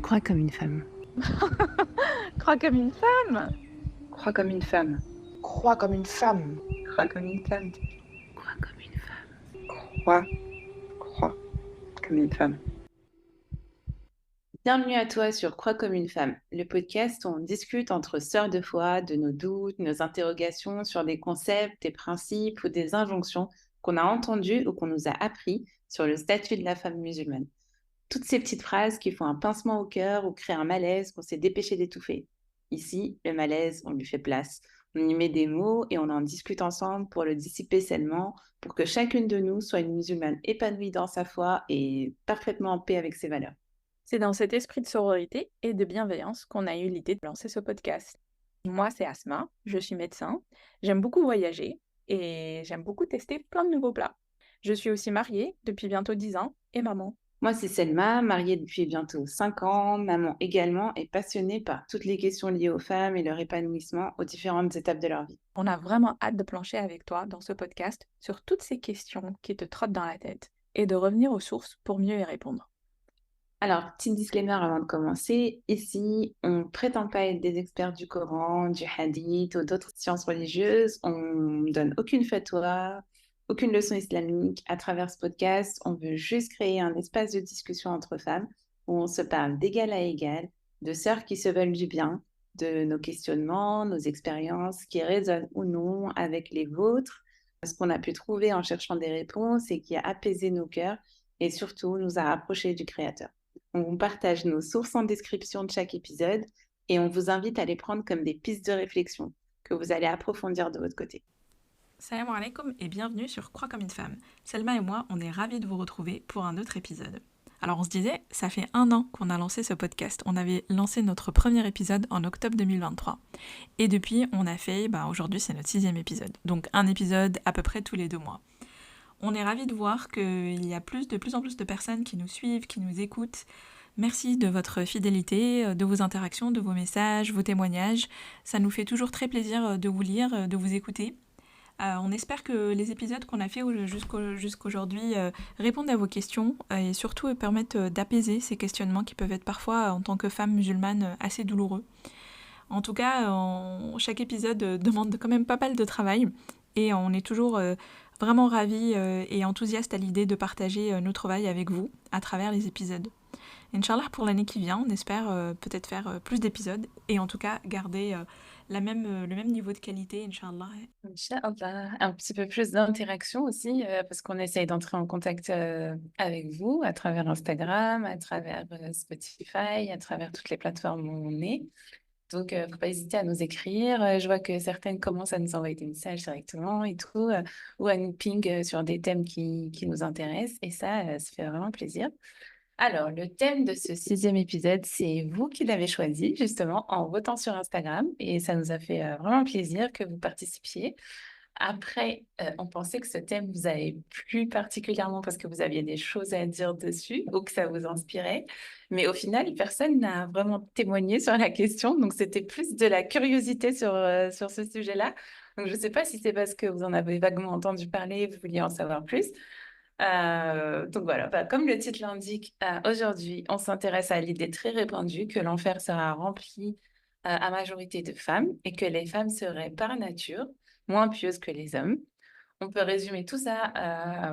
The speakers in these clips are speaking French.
Crois comme une femme. Crois comme une femme. Crois comme une femme. Crois comme une femme. Crois comme une femme. Crois comme une femme. Crois comme une femme. Bienvenue à toi sur Crois comme une femme, le podcast où on discute entre sœurs de foi de nos doutes, nos interrogations sur des concepts, des principes ou des injonctions qu'on a entendus ou qu'on nous a appris sur le statut de la femme musulmane. Toutes ces petites phrases qui font un pincement au cœur ou créent un malaise qu'on s'est dépêché d'étouffer. Ici, le malaise, on lui fait place. On y met des mots et on en discute ensemble pour le dissiper sainement, pour que chacune de nous soit une musulmane épanouie dans sa foi et parfaitement en paix avec ses valeurs. C'est dans cet esprit de sororité et de bienveillance qu'on a eu l'idée de lancer ce podcast. Moi, c'est Asma, je suis médecin, j'aime beaucoup voyager et j'aime beaucoup tester plein de nouveaux plats. Je suis aussi mariée depuis bientôt 10 ans et maman. Moi, c'est Selma, mariée depuis bientôt 5 ans, maman également et passionnée par toutes les questions liées aux femmes et leur épanouissement aux différentes étapes de leur vie. On a vraiment hâte de plancher avec toi dans ce podcast sur toutes ces questions qui te trottent dans la tête et de revenir aux sources pour mieux y répondre. Alors, petit disclaimer avant de commencer, ici, on ne prétend pas être des experts du Coran, du Hadith ou d'autres sciences religieuses. On ne donne aucune fatwa, aucune leçon islamique. À travers ce podcast, on veut juste créer un espace de discussion entre femmes où on se parle d'égal à égal, de sœurs qui se veulent du bien, de nos questionnements, nos expériences qui résonnent ou non avec les vôtres, ce qu'on a pu trouver en cherchant des réponses et qui a apaisé nos cœurs et surtout nous a rapprochés du Créateur. On vous partage nos sources en description de chaque épisode et on vous invite à les prendre comme des pistes de réflexion que vous allez approfondir de votre côté. Salam alaikum et bienvenue sur Crois comme une femme. Selma et moi, on est ravis de vous retrouver pour un autre épisode. Alors on se disait, ça fait 1 an qu'on a lancé ce podcast. On avait lancé notre premier épisode en octobre 2023. Et depuis, on a fait, aujourd'hui c'est notre 6e épisode. Donc un épisode à peu près tous les 2 mois. On est ravis de voir qu'il y a de plus en plus de personnes qui nous suivent, qui nous écoutent. Merci de votre fidélité, de vos interactions, de vos messages, vos témoignages. Ça nous fait toujours très plaisir de vous lire, de vous écouter. On espère que les épisodes qu'on a fait jusqu'aujourd'hui répondent à vos questions et surtout permettent d'apaiser ces questionnements qui peuvent être parfois, en tant que femme musulmane, assez douloureux. En tout cas, chaque épisode demande quand même pas mal de travail et on est toujours vraiment ravis et enthousiastes à l'idée de partager nos travails avec vous à travers les épisodes. Inch'Allah, pour l'année qui vient, on espère peut-être faire plus d'épisodes et en tout cas garder le même niveau de qualité, Inch'Allah. Inch'Allah, un petit peu plus d'interaction aussi parce qu'on essaye d'entrer en contact avec vous à travers Instagram, à travers Spotify, à travers toutes les plateformes où on est. Donc, il ne faut pas hésiter à nous écrire. Je vois que certaines commencent à nous envoyer des messages directement et tout, ou à nous ping sur des thèmes qui nous intéressent. Et ça fait vraiment plaisir. Alors, le thème de ce 6e épisode, c'est vous qui l'avez choisi, justement, en votant sur Instagram. Et ça nous a fait vraiment plaisir que vous participiez. Après, on pensait que ce thème vous avait plu particulièrement parce que vous aviez des choses à dire dessus ou que ça vous inspirait. Mais au final, personne n'a vraiment témoigné sur la question. Donc, c'était plus de la curiosité sur ce sujet-là. Donc, je ne sais pas si c'est parce que vous en avez vaguement entendu parler, vous vouliez en savoir plus. Donc voilà, comme le titre l'indique, aujourd'hui, on s'intéresse à l'idée très répandue que l'enfer sera rempli à majorité de femmes et que les femmes seraient par nature moins pieuses que les hommes. On peut résumer tout ça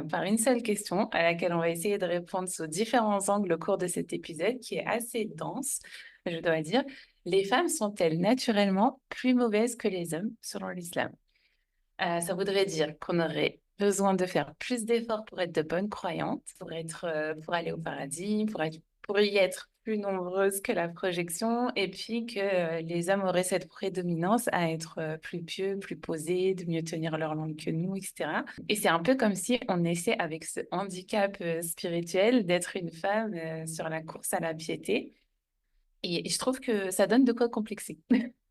par une seule question à laquelle on va essayer de répondre sous différents angles au cours de cet épisode qui est assez dense, je dois dire. Les femmes sont-elles naturellement plus mauvaises que les hommes selon l'islam? Ça voudrait dire qu'on aurait besoin de faire plus d'efforts pour être de bonnes croyantes, pour aller au paradis, pour y être plus nombreuses que la projection, et puis que les hommes auraient cette prédominance à être plus pieux, plus posés, de mieux tenir leur langue que nous, etc. Et c'est un peu comme si on essaie avec ce handicap spirituel d'être une femme sur la course à la piété. Et je trouve que ça donne de quoi complexer.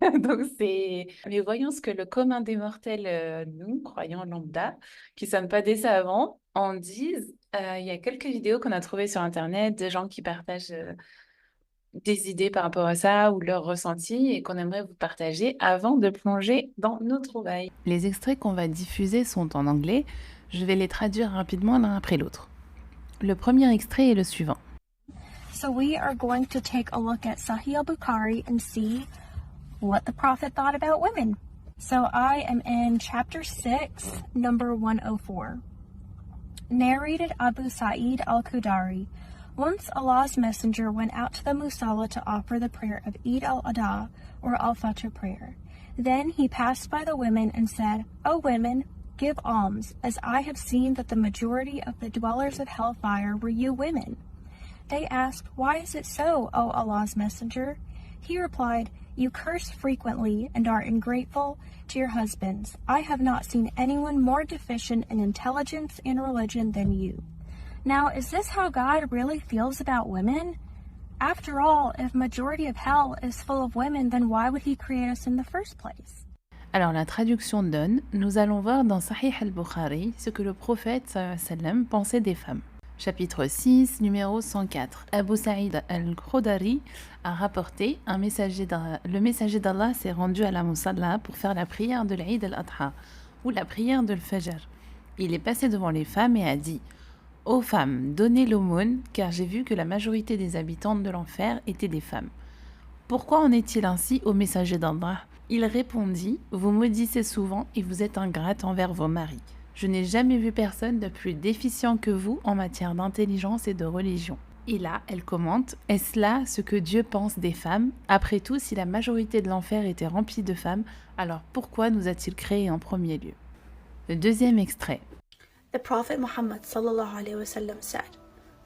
Donc Mais voyons ce que le commun des mortels, nous, croyants lambda, qui ne sommes pas des savants, en disent. Il y a quelques vidéos qu'on a trouvées sur Internet de gens qui partagent des idées par rapport à ça ou leurs ressentis et qu'on aimerait vous partager avant de plonger dans nos trouvailles. Les extraits qu'on va diffuser sont en anglais. Je vais les traduire rapidement l'un après l'autre. Le premier extrait est le suivant. So we are going to take a look at Sahih al-Bukhari and see what the Prophet thought about women. So I am in chapter 6, number 104. Narrated Abu Sa'id al-Khudari. Once Allah's messenger went out to the Musalla to offer the prayer of Eid al-Adha or al-Fajr prayer. Then he passed by the women and said, O women, give alms, as I have seen that the majority of the dwellers of hellfire were you women. They asked, Why is it so, O Allah's messenger? He replied, You curse frequently and are ungrateful to your husbands. I have not seen anyone more deficient in intelligence and religion than you. Now, is this how God really feels about women? After all, if majority of hell is full of women, then why would he create us in the first place? Alors la traduction donne, nous allons voir dans Sahih al-Bukhari ce que le prophète sallallahu alayhi wa sallam pensait des femmes. Chapitre 6, numéro 104. Abu Sa'id al-Khudari a rapporté, le messager d'Allah s'est rendu à la Musalla pour faire la prière de l'Eid al-Adha, ou la prière de l'Fajr. Il est passé devant les femmes et a dit « Ô femmes, donnez l'aumône, car j'ai vu que la majorité des habitantes de l'enfer étaient des femmes. Pourquoi en est-il ainsi au messager d'Allah ?» Il répondit « Vous maudissez souvent et vous êtes ingrate envers vos maris. Je n'ai jamais vu personne de plus déficient que vous en matière d'intelligence et de religion. » Et là, elle commente « Est-ce là ce que Dieu pense des femmes ? Après tout, si la majorité de l'enfer était remplie de femmes, alors pourquoi nous a-t-il créés en premier lieu ?» Le deuxième extrait. The Prophet Muhammad sallallahu alaihi wasallam said,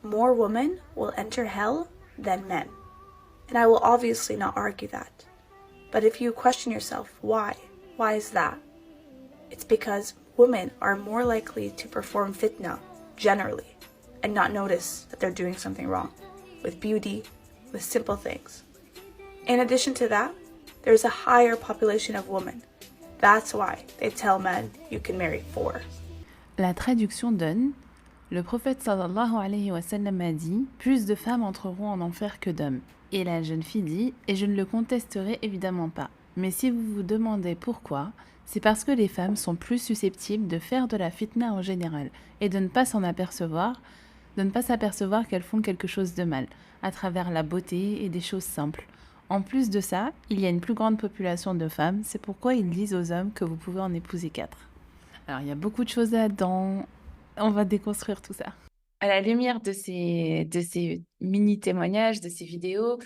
More women will enter hell than men. And I will obviously not argue that. But if you question yourself, why? Why is that? It's because women are more likely to perform fitna, generally, and not notice that they're doing something wrong, with beauty, with simple things. In addition to that, there's a higher population of women. That's why they tell men you can marry 4. La traduction donne « Le prophète sallallahu alayhi wa sallam a dit « Plus de femmes entreront en enfer que d'hommes. » Et la jeune fille dit « Et je ne le contesterai évidemment pas. Mais si vous vous demandez pourquoi, c'est parce que les femmes sont plus susceptibles de faire de la fitna en général et de ne pas s'apercevoir qu'elles font quelque chose de mal, à travers la beauté et des choses simples. En plus de ça, il y a une plus grande population de femmes, c'est pourquoi ils disent aux hommes que vous pouvez en épouser 4. » Alors, il y a beaucoup de choses là-dedans. On va déconstruire tout ça. À la lumière de ces mini-témoignages, de ces vidéos,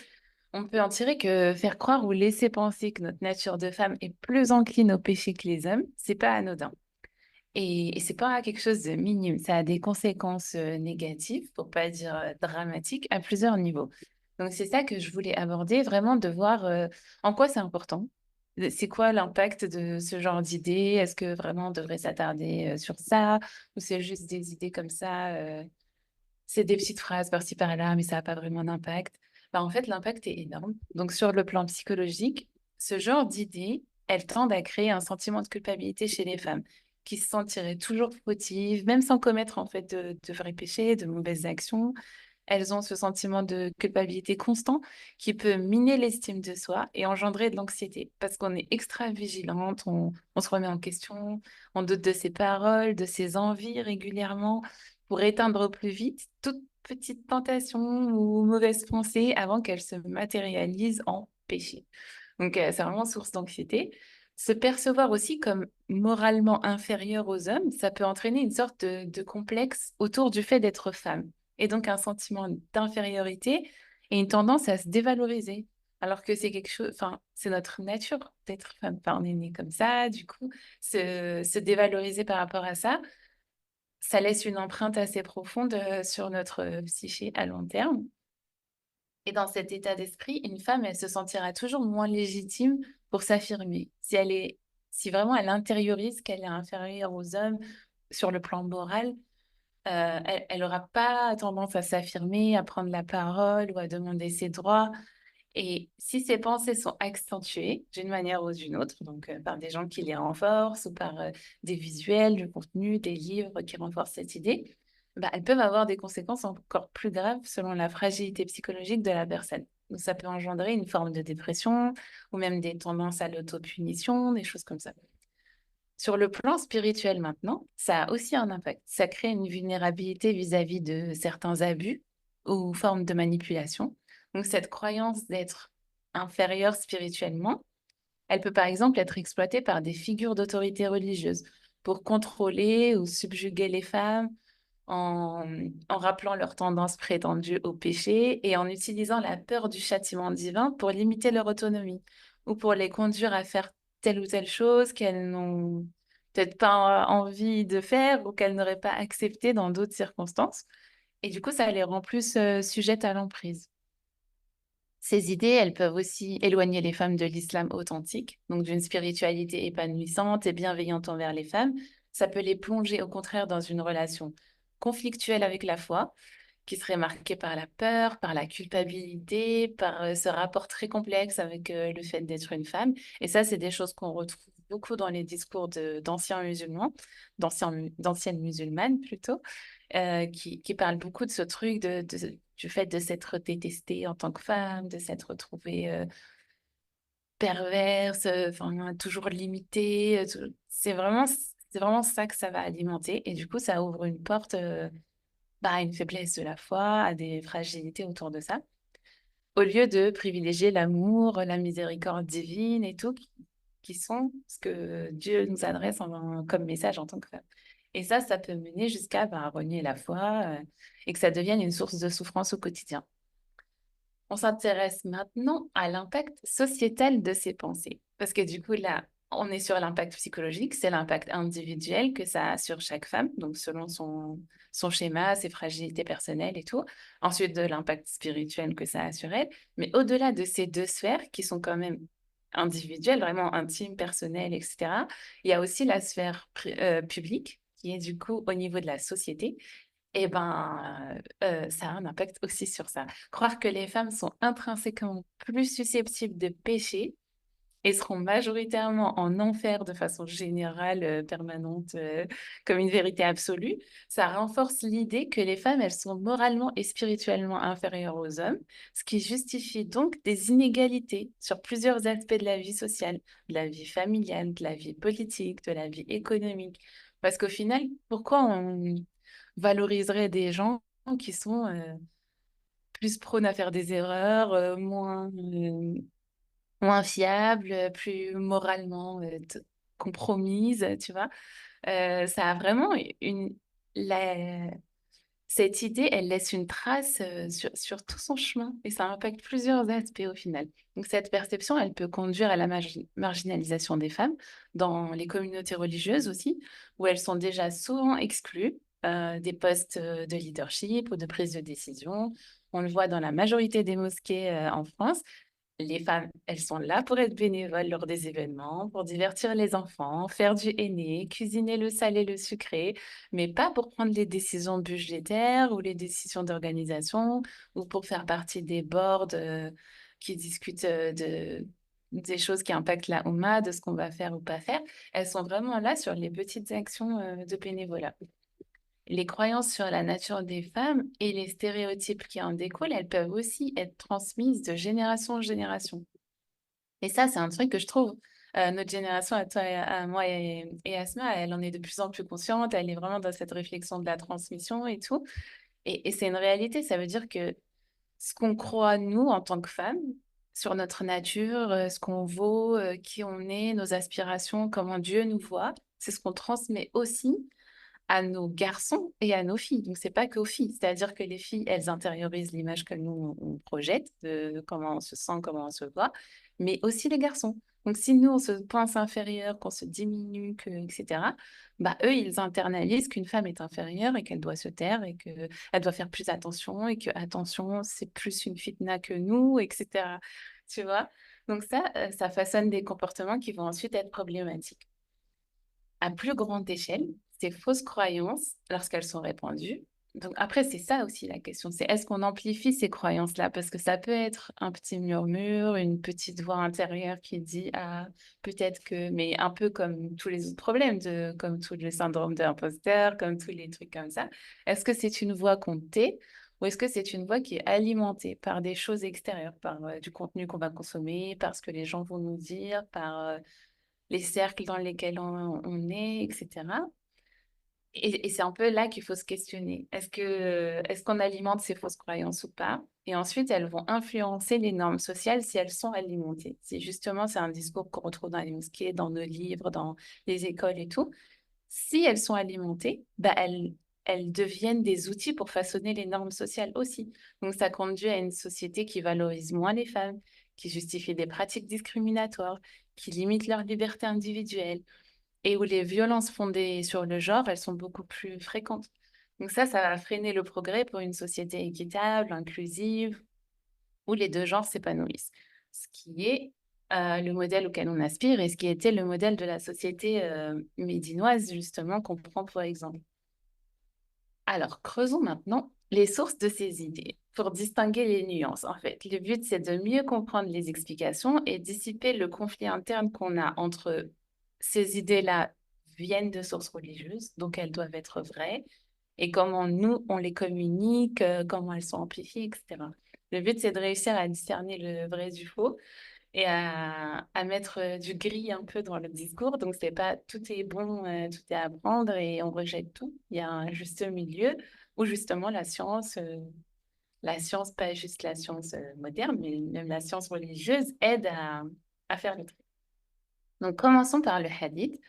on peut en tirer que faire croire ou laisser penser que notre nature de femme est plus encline au péché que les hommes, c'est pas anodin. Et c'est pas quelque chose de minime. Ça a des conséquences négatives, pour pas dire dramatiques, à plusieurs niveaux. Donc, c'est ça que je voulais aborder, vraiment de voir en quoi c'est important. C'est quoi l'impact de ce genre d'idées? Est-ce que vraiment on devrait s'attarder sur ça? Ou c'est juste des idées comme ça c'est des petites phrases par-ci par-là, mais ça n'a pas vraiment d'impact. En fait, l'impact est énorme. Donc, sur le plan psychologique, ce genre d'idées, elles tendent à créer un sentiment de culpabilité chez les femmes, qui se sentiraient toujours fautives, même sans commettre en fait de vrais péchés, de mauvaises actions. Elles ont ce sentiment de culpabilité constant qui peut miner l'estime de soi et engendrer de l'anxiété parce qu'on est extra vigilante, on se remet en question, on doute de ses paroles, de ses envies régulièrement pour éteindre au plus vite toute petite tentation ou mauvaise pensée avant qu'elle se matérialise en péché. Donc, c'est vraiment source d'anxiété. Se percevoir aussi comme moralement inférieur aux hommes, ça peut entraîner une sorte de complexe autour du fait d'être femme. Et donc un sentiment d'infériorité et une tendance à se dévaloriser. Alors que c'est quelque chose, c'est notre nature d'être femme. On est né comme ça, du coup, se dévaloriser par rapport à ça, ça laisse une empreinte assez profonde sur notre psyché à long terme. Et dans cet état d'esprit, une femme, elle se sentira toujours moins légitime pour s'affirmer. Si vraiment elle intériorise qu'elle est inférieure aux hommes sur le plan moral, elle n'aura pas tendance à s'affirmer, à prendre la parole ou à demander ses droits. Et si ces pensées sont accentuées d'une manière ou d'une autre, donc par des gens qui les renforcent ou par des visuels, du contenu, des livres qui renforcent cette idée, elles peuvent avoir des conséquences encore plus graves selon la fragilité psychologique de la personne. Donc ça peut engendrer une forme de dépression ou même des tendances à l'autopunition, des choses comme ça. Sur le plan spirituel maintenant, ça a aussi un impact. Ça crée une vulnérabilité vis-à-vis de certains abus ou forme de manipulation. Donc cette croyance d'être inférieure spirituellement, elle peut par exemple être exploitée par des figures d'autorité religieuse pour contrôler ou subjuguer les femmes en rappelant leurs tendances prétendues au péché et en utilisant la peur du châtiment divin pour limiter leur autonomie ou pour les conduire à faire telle ou telle chose qu'elles n'ont peut-être pas envie de faire ou qu'elles n'auraient pas accepté dans d'autres circonstances. Et du coup, ça les rend plus sujettes à l'emprise. Ces idées, elles peuvent aussi éloigner les femmes de l'islam authentique, donc d'une spiritualité épanouissante et bienveillante envers les femmes. Ça peut les plonger au contraire dans une relation conflictuelle avec la foi, qui serait marquée par la peur, par la culpabilité, par ce rapport très complexe avec le fait d'être une femme. Et ça, c'est des choses qu'on retrouve beaucoup dans les discours d'anciens musulmans, d'anciennes musulmanes plutôt, qui parlent beaucoup de ce truc du fait de s'être détestée en tant que femme, de s'être retrouvée perverse, enfin, toujours limitée. C'est vraiment ça que ça va alimenter. Et du coup, ça ouvre une porte à une faiblesse de la foi, à des fragilités autour de ça, au lieu de privilégier l'amour, la miséricorde divine et tout, qui sont ce que Dieu nous adresse comme message en tant que femme. Et ça peut mener jusqu'à renier la foi et que ça devienne une source de souffrance au quotidien. On s'intéresse maintenant à l'impact sociétal de ces pensées. Parce que du coup, là, on est sur l'impact psychologique, c'est l'impact individuel que ça a sur chaque femme, donc selon son schéma, ses fragilités personnelles et tout. Ensuite, de l'impact spirituel que ça a sur elle. Mais au-delà de ces deux sphères, qui sont quand même individuelles, vraiment intimes, personnelles, etc., il y a aussi la sphère publique, qui est du coup au niveau de la société. Et ça a un impact aussi sur ça. Croire que les femmes sont intrinsèquement plus susceptibles de pécher et seront majoritairement en enfer de façon générale, permanente, comme une vérité absolue, ça renforce l'idée que les femmes, elles sont moralement et spirituellement inférieures aux hommes, ce qui justifie donc des inégalités sur plusieurs aspects de la vie sociale, de la vie familiale, de la vie politique, de la vie économique. Parce qu'au final, pourquoi on valoriserait des gens qui sont plus prônes à faire des erreurs, moins fiables, plus moralement compromises, tu vois? Ça a vraiment la- cette idée, elle laisse une trace sur tout son chemin et ça impacte plusieurs aspects au final. Donc cette perception, elle peut conduire à la marginalisation des femmes dans les communautés religieuses aussi, où elles sont déjà souvent exclues des postes de leadership ou de prise de décision. On le voit dans la majorité des mosquées en France. Les femmes, elles sont là pour être bénévoles lors des événements, pour divertir les enfants, faire du henné, cuisiner le salé, le sucré, mais pas pour prendre les décisions budgétaires ou les décisions d'organisation ou pour faire partie des boards qui discutent des choses qui impactent la Oumma, de ce qu'on va faire ou pas faire. Elles sont vraiment là sur les petites actions de bénévolat. Les croyances sur la nature des femmes et les stéréotypes qui en découlent, elles peuvent aussi être transmises de génération en génération. Et ça, c'est un truc que je trouve, notre génération, à toi, à moi et Asma, elle en est de plus en plus consciente, elle est vraiment dans cette réflexion de la transmission et tout. Et c'est une réalité, ça veut dire que ce qu'on croit, nous, en tant que femmes, sur notre nature, ce qu'on vaut, qui on est, nos aspirations, comment Dieu nous voit, c'est ce qu'on transmet aussi à nos garçons et à nos filles. Donc, c'est pas qu'aux filles. C'est-à-dire que les filles, elles intériorisent l'image que nous, on projette, de comment on se sent, comment on se voit, mais aussi les garçons. Donc, si nous, on se pense inférieur, qu'on se diminue, etc., eux, ils internalisent qu'une femme est inférieure et qu'elle doit se taire et qu'elle doit faire plus attention et que, attention, c'est plus une fitna que nous, etc. Tu vois? Donc ça façonne des comportements qui vont ensuite être problématiques. À plus grande échelle, ces fausses croyances, lorsqu'elles sont répandues, donc après, c'est ça aussi la question, c'est est-ce qu'on amplifie ces croyances-là? Parce que ça peut être un petit murmure, une petite voix intérieure qui dit, ah, peut-être que, mais un peu comme tous les autres problèmes, comme tout le syndrome de l'imposteur, comme tous les trucs comme ça. Est-ce que c'est une voix qu'on tait ou est-ce que c'est une voix qui est alimentée par des choses extérieures, par du contenu qu'on va consommer, par ce que les gens vont nous dire, par les cercles dans lesquels on est, etc. Et c'est un peu là qu'il faut se questionner. Est-ce qu'on alimente ces fausses croyances ou pas? Et ensuite, elles vont influencer les normes sociales si elles sont alimentées. C'est un discours qu'on retrouve dans les mosquées, dans nos livres, dans les écoles et tout. Si elles sont alimentées, bah elles deviennent des outils pour façonner les normes sociales aussi. Donc, ça conduit à une société qui valorise moins les femmes, qui justifie des pratiques discriminatoires, qui limite leur liberté individuelle et où les violences fondées sur le genre, elles sont beaucoup plus fréquentes. Donc ça va freiner le progrès pour une société équitable, inclusive, où les deux genres s'épanouissent. Ce qui est le modèle auquel on aspire et ce qui était le modèle de la société médinoise, justement, qu'on prend pour exemple. Alors, creusons maintenant les sources de ces idées pour distinguer les nuances. En fait, le but, c'est de mieux comprendre les explications et dissiper le conflit interne qu'on a entre ces idées-là viennent de sources religieuses, donc elles doivent être vraies, et comment nous, on les communique, comment elles sont amplifiées, etc. Le but, c'est de réussir à discerner le vrai du faux et à mettre du gris un peu dans le discours. Donc, c'est pas tout est bon, tout est à prendre et on rejette tout. Il y a un juste milieu où justement la science, pas juste la science moderne, mais même la science religieuse aide à faire le tri. Donc, commençons par le hadith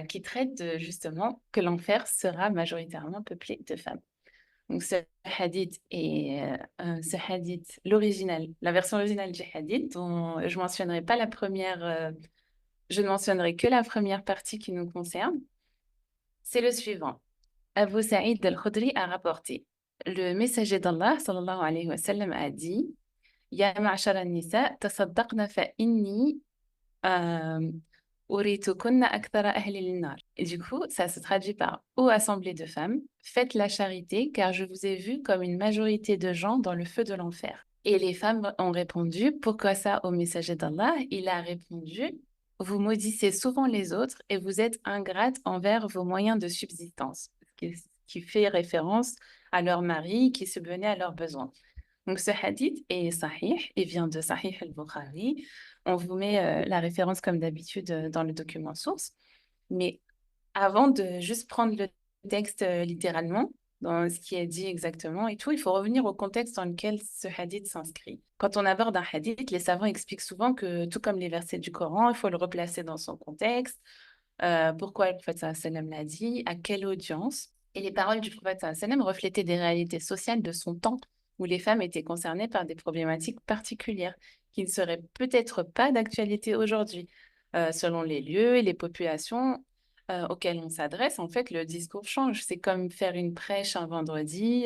qui traite justement que l'enfer sera majoritairement peuplé de femmes. Donc, ce hadith, l'original, la version originale du hadith, dont je mentionnerai pas la première, je ne mentionnerai que la première partie qui nous concerne, c'est le suivant. Abu Sa'id al-Khudri a rapporté. Le messager d'Allah, sallallahu alayhi wa sallam, a dit Ya ma'shara an-nisa, tasaddaqna fa inni uritukunna akthara ahli al-nar. Et du coup, ça se traduit par Ô assemblée de femmes, faites la charité, car je vous ai vu comme une majorité de gens dans le feu de l'enfer. Et les femmes ont répondu Pourquoi ça au messager d'Allah? Il a répondu Vous maudissez souvent les autres et vous êtes ingrates envers vos moyens de subsistance, ce qui fait référence à leur mari qui subvenait à leurs besoins. Donc ce hadith est sahih et vient de Sahih al-Bukhari. On vous met la référence comme d'habitude dans le document source. Mais avant de juste prendre le texte littéralement, dans ce qui est dit exactement et tout, il faut revenir au contexte dans lequel ce hadith s'inscrit. Quand on aborde un hadith, les savants expliquent souvent que, tout comme les versets du Coran, il faut le replacer dans son contexte. Pourquoi le prophète sallallahu alayhi wa sallam l'a dit, à quelle audience. Et les paroles du prophète sallallahu alayhi wa sallam reflétaient des réalités sociales de son temps, où les femmes étaient concernées par des problématiques particulières qui ne seraient peut-être pas d'actualité aujourd'hui. Selon les lieux et les populations auxquelles on s'adresse, en fait, le discours change. C'est comme faire une prêche un vendredi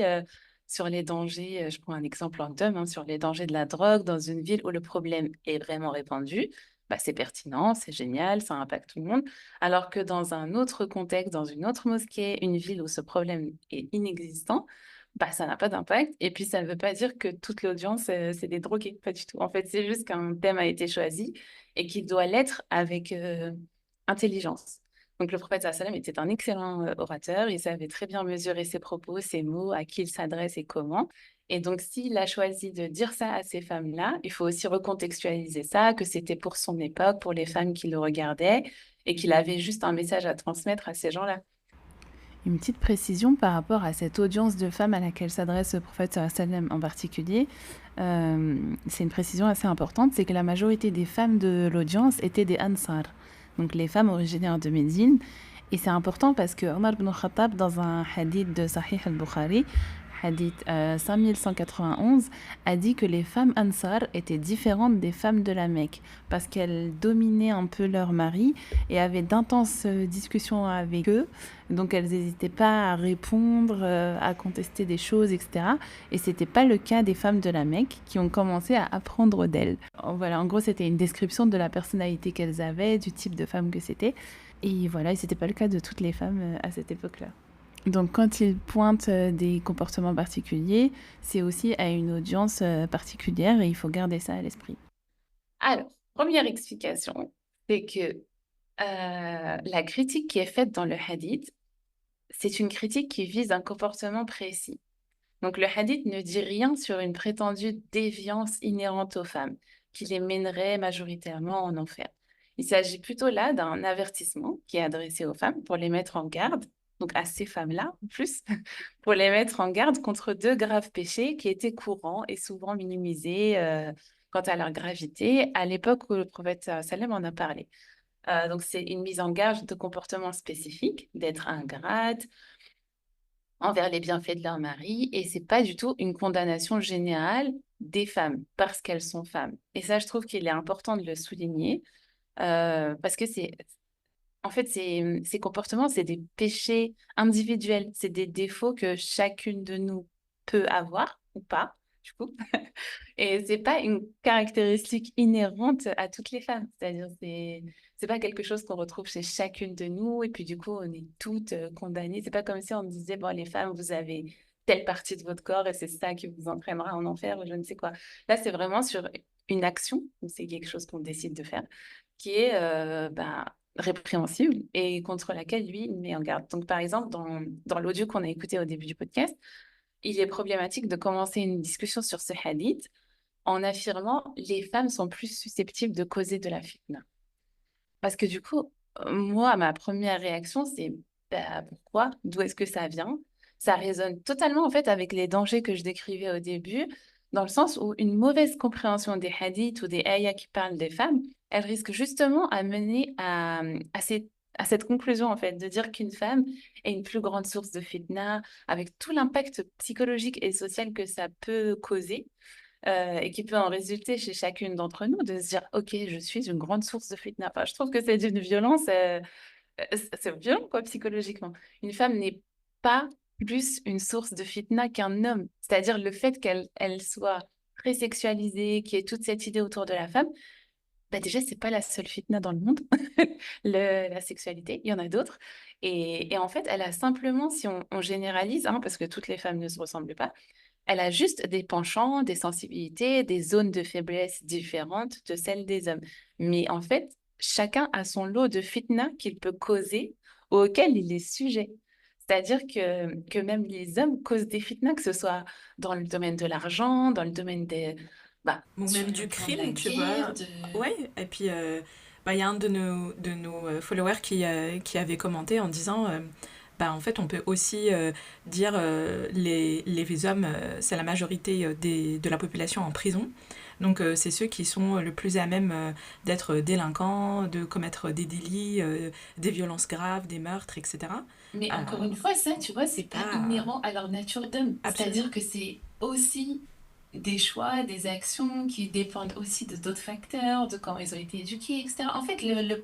sur les dangers, je prends un exemple random, sur les dangers de la drogue dans une ville où le problème est vraiment répandu. Bah, c'est pertinent, c'est génial, ça impacte tout le monde. Alors que dans un autre contexte, dans une autre mosquée, une ville où ce problème est inexistant, bah, ça n'a pas d'impact. Et puis, ça ne veut pas dire que toute l'audience, c'est des drogués. Pas du tout. En fait, c'est juste qu'un thème a été choisi et qu'il doit l'être avec intelligence. Donc, le prophète sallam était un excellent orateur. Il savait très bien mesurer ses propos, ses mots, à qui il s'adresse et comment. Et donc, s'il a choisi de dire ça à ces femmes-là, il faut aussi recontextualiser ça, que c'était pour son époque, pour les femmes qui le regardaient, et qu'il avait juste un message à transmettre à ces gens-là. Une petite précision par rapport à cette audience de femmes à laquelle s'adresse le prophète sallallahu alayhi wa sallam en particulier. C'est une précision assez importante, c'est que la majorité des femmes de l'audience étaient des Ansar, donc les femmes originaires de Médine. Et c'est important parce que Omar ibn Khattab, dans un hadith de Sahih al-Bukhari, hadith 5191, a dit que les femmes Ansar étaient différentes des femmes de la Mecque parce qu'elles dominaient un peu leur mari et avaient d'intenses discussions avec eux. Donc elles n'hésitaient pas à répondre, à contester des choses, etc. Et c'était pas le cas des femmes de la Mecque qui ont commencé à apprendre d'elles. Voilà, en gros, c'était une description de la personnalité qu'elles avaient, du type de femme que c'était. Et voilà, et c'était pas le cas de toutes les femmes à cette époque-là. Donc quand ils pointent des comportements particuliers, c'est aussi à une audience particulière et il faut garder ça à l'esprit. Alors, première explication, c'est que la critique qui est faite dans le hadith, c'est une critique qui vise un comportement précis. Donc le hadith ne dit rien sur une prétendue déviance inhérente aux femmes, qui les mènerait majoritairement en enfer. Il s'agit plutôt là d'un avertissement qui est adressé aux femmes pour les mettre en garde donc à ces femmes-là en plus, pour les mettre en garde contre deux graves péchés qui étaient courants et souvent minimisés quant à leur gravité à l'époque où le prophète sallam en a parlé. Donc c'est une mise en garde de comportements spécifiques, d'être ingrate envers les bienfaits de leur mari, et c'est pas du tout une condamnation générale des femmes parce qu'elles sont femmes. Et ça, je trouve qu'il est important de le souligner parce que en fait, ces comportements, c'est des péchés individuels, c'est des défauts que chacune de nous peut avoir ou pas, du coup. Et c'est pas une caractéristique inhérente à toutes les femmes. C'est-à-dire, c'est pas quelque chose qu'on retrouve chez chacune de nous. Et puis, du coup, on est toutes condamnées. C'est pas comme si on disait, bon, les femmes, vous avez telle partie de votre corps et c'est ça qui vous entraînera en enfer ou je ne sais quoi. Là, c'est vraiment sur une action, ou c'est quelque chose qu'on décide de faire, qui est répréhensible et contre laquelle, lui, il met en garde. Donc, par exemple, dans l'audio qu'on a écouté au début du podcast, il est problématique de commencer une discussion sur ce hadith en affirmant les femmes sont plus susceptibles de causer de la fitna. Parce que du coup, moi, ma première réaction, c'est pourquoi? D'où est-ce que ça vient? Ça résonne totalement en fait avec les dangers que je décrivais au début, dans le sens où une mauvaise compréhension des hadiths ou des ayats qui parlent des femmes, elle risque justement à mener à cette conclusion en fait, de dire qu'une femme est une plus grande source de fitna, avec tout l'impact psychologique et social que ça peut causer et qui peut en résulter chez chacune d'entre nous, de se dire, OK, je suis une grande source de fitna. Enfin, je trouve que c'est d'une violence, c'est violent, quoi, psychologiquement. Une femme n'est pas plus une source de fitna qu'un homme. C'est-à-dire le fait qu'elle soit très sexualisée, qu'il y ait toute cette idée autour de la femme, bah déjà, c'est pas la seule fitna dans le monde, la sexualité, il y en a d'autres. Et en fait, elle a simplement, si on généralise, hein, parce que toutes les femmes ne se ressemblent pas, elle a juste des penchants, des sensibilités, des zones de faiblesse différentes de celles des hommes. Mais en fait, chacun a son lot de fitna qu'il peut causer ou auquel il est sujet. C'est-à-dire que même les hommes causent des fitnas, que ce soit dans le domaine de l'argent, dans le domaine des... Ou sur même le du plan de la crime, tu guerre, vois. Ouais, et puis il y a un de nos followers qui avait commenté en disant en fait, on peut aussi dire les hommes, c'est la majorité de la population en prison. Donc, c'est ceux qui sont le plus à même d'être délinquants, de commettre des délits, des violences graves, des meurtres, etc. Mais encore une fois, ça, tu vois, c'est pas inhérent à leur nature d'homme. Absolument. C'est-à-dire que c'est aussi des choix, des actions qui dépendent aussi de d'autres facteurs, de comment ils ont été éduqués, etc. En fait, le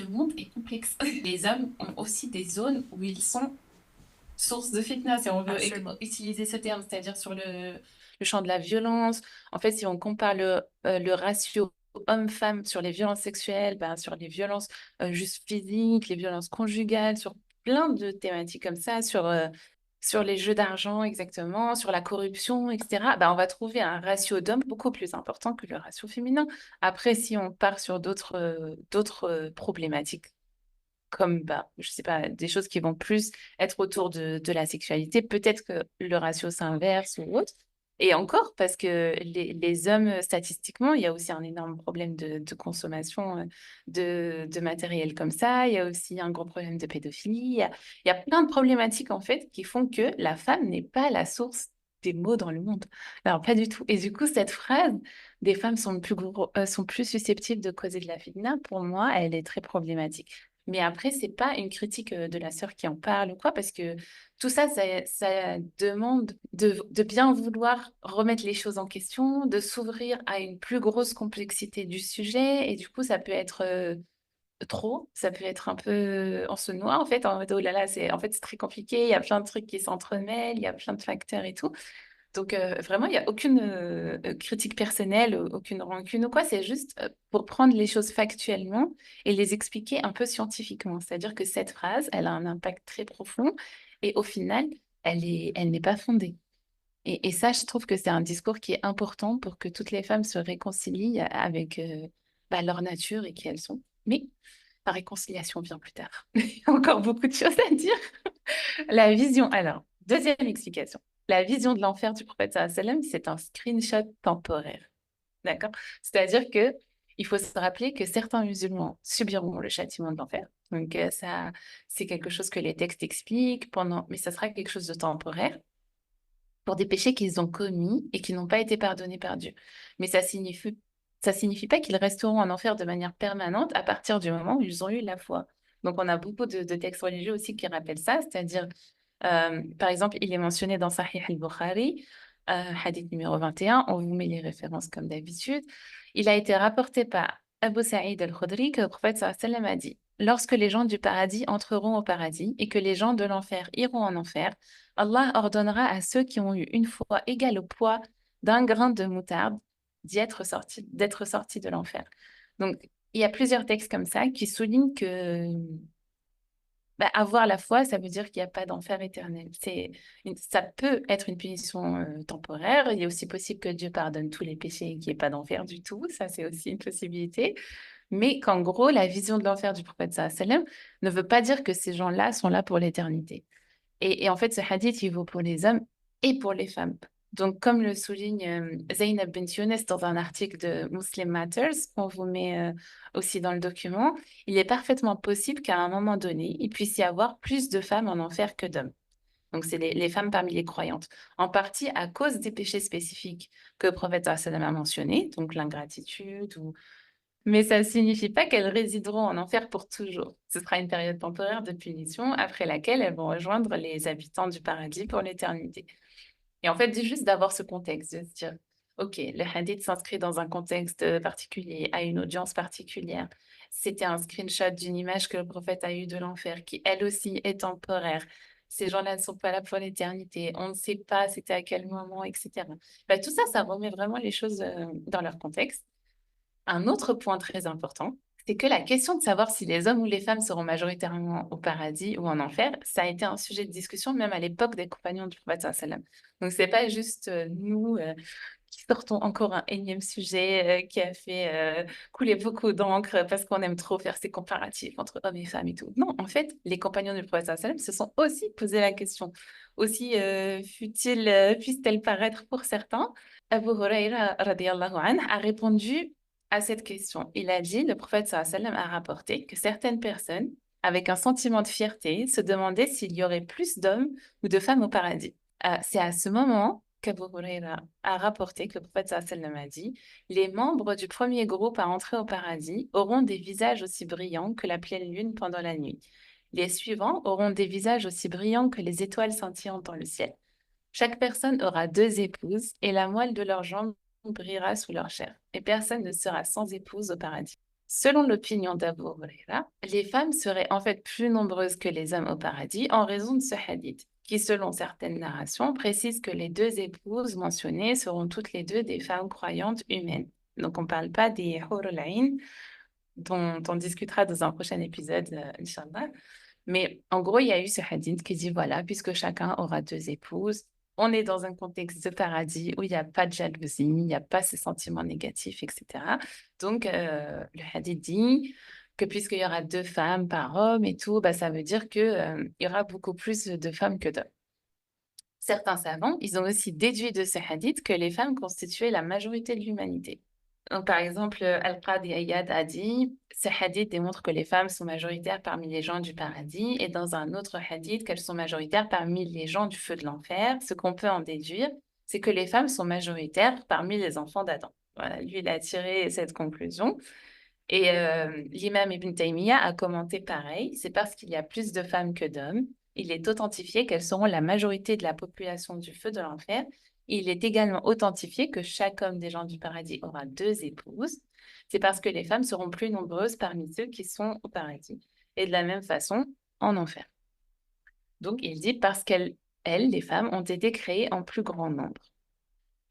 monde est complexe. Les hommes ont aussi des zones où ils sont source de fitna, si on veut Absolument. utiliser ce terme, c'est-à-dire sur le champ de la violence. En fait, si on compare le ratio homme-femme sur les violences sexuelles, sur les violences juste physiques, les violences conjugales, sur plein de thématiques comme ça, sur les jeux d'argent exactement, sur la corruption, etc., on va trouver un ratio d'hommes beaucoup plus important que le ratio féminin. Après, si on part sur d'autres problématiques, comme, je sais pas, des choses qui vont plus être autour de la sexualité, peut-être que le ratio s'inverse ou autre. Et encore, parce que les hommes, statistiquement, il y a aussi un énorme problème de consommation de matériel comme ça. Il y a aussi un gros problème de pédophilie. Il y a plein de problématiques, en fait, qui font que la femme n'est pas la source des maux dans le monde. Alors, pas du tout. Et du coup, cette phrase, des femmes sont plus susceptibles de causer de la fitna, pour moi, elle est très problématique. Mais après, c'est pas une critique de la sœur qui en parle ou quoi, parce que tout ça, ça demande de bien vouloir remettre les choses en question, de s'ouvrir à une plus grosse complexité du sujet. Et du coup, ça peut être trop, ça peut être un peu on se noie en fait, en mode oh là là, c'est très compliqué, il y a plein de trucs qui s'entremêlent, il y a plein de facteurs et tout. Donc, vraiment, il n'y a aucune critique personnelle, aucune rancune ou quoi. C'est juste pour prendre les choses factuellement et les expliquer un peu scientifiquement. C'est-à-dire que cette phrase, elle a un impact très profond et au final, elle n'est pas fondée. Et ça, je trouve que c'est un discours qui est important pour que toutes les femmes se réconcilient avec leur nature et qui elles sont. Mais la réconciliation vient plus tard. Il y a encore beaucoup de choses à dire. La vision. Alors, deuxième explication. La vision de l'enfer du prophète sallallahu alayhi wa sallam, c'est un screenshot temporaire. D'accord? C'est-à-dire que il faut se rappeler que certains musulmans subiront le châtiment de l'enfer. Donc ça, c'est quelque chose que les textes expliquent mais ça sera quelque chose de temporaire pour des péchés qu'ils ont commis et qui n'ont pas été pardonnés par Dieu. Mais ça signifie pas qu'ils resteront en enfer de manière permanente à partir du moment où ils ont eu la foi. Donc on a beaucoup de textes religieux aussi qui rappellent ça, c'est-à-dire, par exemple, il est mentionné dans Sahih al-Bukhari, hadith numéro 21, on vous met les références comme d'habitude. Il a été rapporté par Abu Sa'id al-Khudri que le prophète sallallahu alayhi wa sallam a dit: lorsque les gens du paradis entreront au paradis et que les gens de l'enfer iront en enfer, Allah ordonnera à ceux qui ont eu une foi égale au poids d'un grain de moutarde d'être sortis de l'enfer. Donc, il y a plusieurs textes comme ça qui soulignent que avoir la foi, ça veut dire qu'il n'y a pas d'enfer éternel. Ça peut être une punition temporaire. Il est aussi possible que Dieu pardonne tous les péchés et qu'il n'y ait pas d'enfer du tout. Ça, c'est aussi une possibilité. Mais qu'en gros, la vision de l'enfer du prophète sallallahu alayhi wa sallam ne veut pas dire que ces gens-là sont là pour l'éternité. Et en fait, ce hadith, il vaut pour les hommes et pour les femmes. Donc, comme le souligne Zainab Bint Younes dans un article de Muslim Matters, qu'on vous met aussi dans le document, il est parfaitement possible qu'à un moment donné, il puisse y avoir plus de femmes en enfer que d'hommes. Donc, c'est les femmes parmi les croyantes, en partie à cause des péchés spécifiques que le prophète sallallahu alayhi wa sallam a mentionnés, donc l'ingratitude mais ça ne signifie pas qu'elles résideront en enfer pour toujours. Ce sera une période temporaire de punition après laquelle elles vont rejoindre les habitants du paradis pour l'éternité. Et en fait, juste d'avoir ce contexte, de se dire, OK, le hadith s'inscrit dans un contexte particulier, à une audience particulière. C'était un screenshot d'une image que le prophète a eue de l'enfer, qui elle aussi est temporaire. Ces gens-là ne sont pas là pour l'éternité. On ne sait pas c'était à quel moment, etc. Tout ça, ça remet vraiment les choses dans leur contexte. Un autre point très important, c'est que la question de savoir si les hommes ou les femmes seront majoritairement au paradis ou en enfer, ça a été un sujet de discussion même à l'époque des compagnons du prophète sallallahu alayhi wa sallam. Donc c'est pas juste nous qui sortons encore un énième sujet qui a fait couler beaucoup d'encre parce qu'on aime trop faire ces comparatifs entre hommes et femmes et tout. Non, en fait, les compagnons du prophète sallallahu alayhi wa sallam se sont aussi posé la question, aussi futile puisse-t-elle paraître pour certains. Abu Huraira radiyallahu anhu a répondu à cette question. Il a dit, le prophète sallallahu alayhi wa sallam a rapporté que certaines personnes, avec un sentiment de fierté, se demandaient s'il y aurait plus d'hommes ou de femmes au paradis. C'est à ce moment qu'Abu Huraira a rapporté que le prophète sallallahu alayhi wa sallam a dit: les membres du premier groupe à entrer au paradis auront des visages aussi brillants que la pleine lune pendant la nuit. Les suivants auront des visages aussi brillants que les étoiles scintillantes dans le ciel. Chaque personne aura 2 épouses et la moelle de leurs jambes brillera sous leur chair, et personne ne sera sans épouse au paradis. Selon l'opinion d'Abu Huraira, les femmes seraient en fait plus nombreuses que les hommes au paradis en raison de ce hadith, qui selon certaines narrations précise que les 2 épouses mentionnées seront toutes les 2 des femmes croyantes humaines. Donc on ne parle pas des Hurul Ain, dont on discutera dans un prochain épisode, Inch'Allah. Mais en gros, il y a eu ce hadith qui dit, voilà, puisque chacun aura 2 épouses, on est dans un contexte de paradis où il n'y a pas de jalousie, il n'y a pas ces sentiments négatifs, etc. Donc, le hadith dit que puisqu'il y aura 2 femmes par homme et tout, ça veut dire qu'il y aura beaucoup plus de femmes que d'hommes. Certains savants, ils ont aussi déduit de ce hadith que les femmes constituaient la majorité de l'humanité. Donc, par exemple, Al-Qadi Iyad a dit, ce hadith démontre que les femmes sont majoritaires parmi les gens du paradis, et dans un autre hadith, qu'elles sont majoritaires parmi les gens du feu de l'enfer. Ce qu'on peut en déduire, c'est que les femmes sont majoritaires parmi les enfants d'Adam. Voilà, lui, il a tiré cette conclusion. Et l'imam Ibn Taymiyyah a commenté pareil, c'est parce qu'il y a plus de femmes que d'hommes. Il est authentifié qu'elles seront la majorité de la population du feu de l'enfer. Il est également authentifié que chaque homme des gens du paradis aura 2 épouses. C'est parce que les femmes seront plus nombreuses parmi ceux qui sont au paradis. Et de la même façon, en enfer. Donc, il dit parce qu'elles, les femmes, ont été créées en plus grand nombre.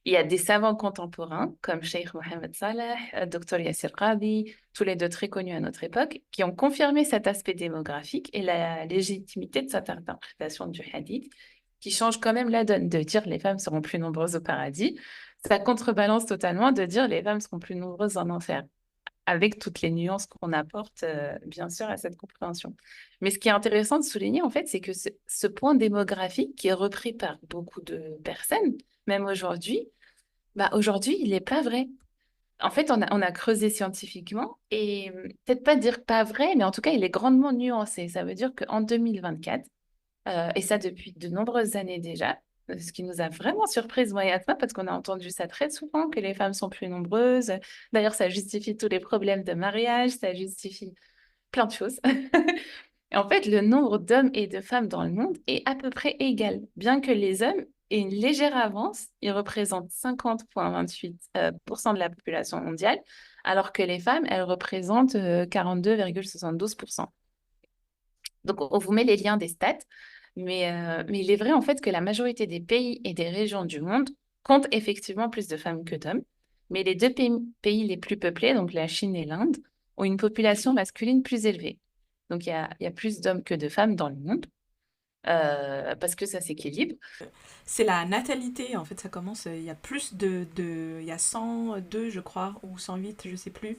Il y a des savants contemporains, comme Cheikh Mohammed Saleh, Dr Yassir Qadhi, tous les 2 très connus à notre époque, qui ont confirmé cet aspect démographique et la légitimité de cette interprétation du hadith, qui change quand même la donne de dire les femmes seront plus nombreuses au paradis. Ça contrebalance totalement de dire les femmes seront plus nombreuses en enfer, avec toutes les nuances qu'on apporte, bien sûr, à cette compréhension. Mais ce qui est intéressant de souligner, en fait, c'est que ce point démographique qui est repris par beaucoup de personnes, même aujourd'hui, aujourd'hui, il n'est pas vrai. En fait, on a creusé scientifiquement et peut-être pas dire pas vrai, mais en tout cas, il est grandement nuancé. Ça veut dire qu'en 2024, et ça depuis de nombreuses années déjà, ce qui nous a vraiment surprise, moi et Atma, parce qu'on a entendu ça très souvent, que les femmes sont plus nombreuses. D'ailleurs, ça justifie tous les problèmes de mariage, ça justifie plein de choses. Et en fait, le nombre d'hommes et de femmes dans le monde est à peu près égal, bien que les hommes aient une légère avance, ils représentent 50,28% de la population mondiale, alors que les femmes, elles représentent 42,72%. Donc, on vous met les liens des stats, mais il est vrai en fait que la majorité des pays et des régions du monde comptent effectivement plus de femmes que d'hommes, mais les deux pays les plus peuplés, donc la Chine et l'Inde, ont une population masculine plus élevée. Donc, il y a plus d'hommes que de femmes dans le monde, parce que ça s'équilibre. C'est la natalité, en fait, ça commence, il y a plus il y a 102, je crois, ou 108, je sais plus,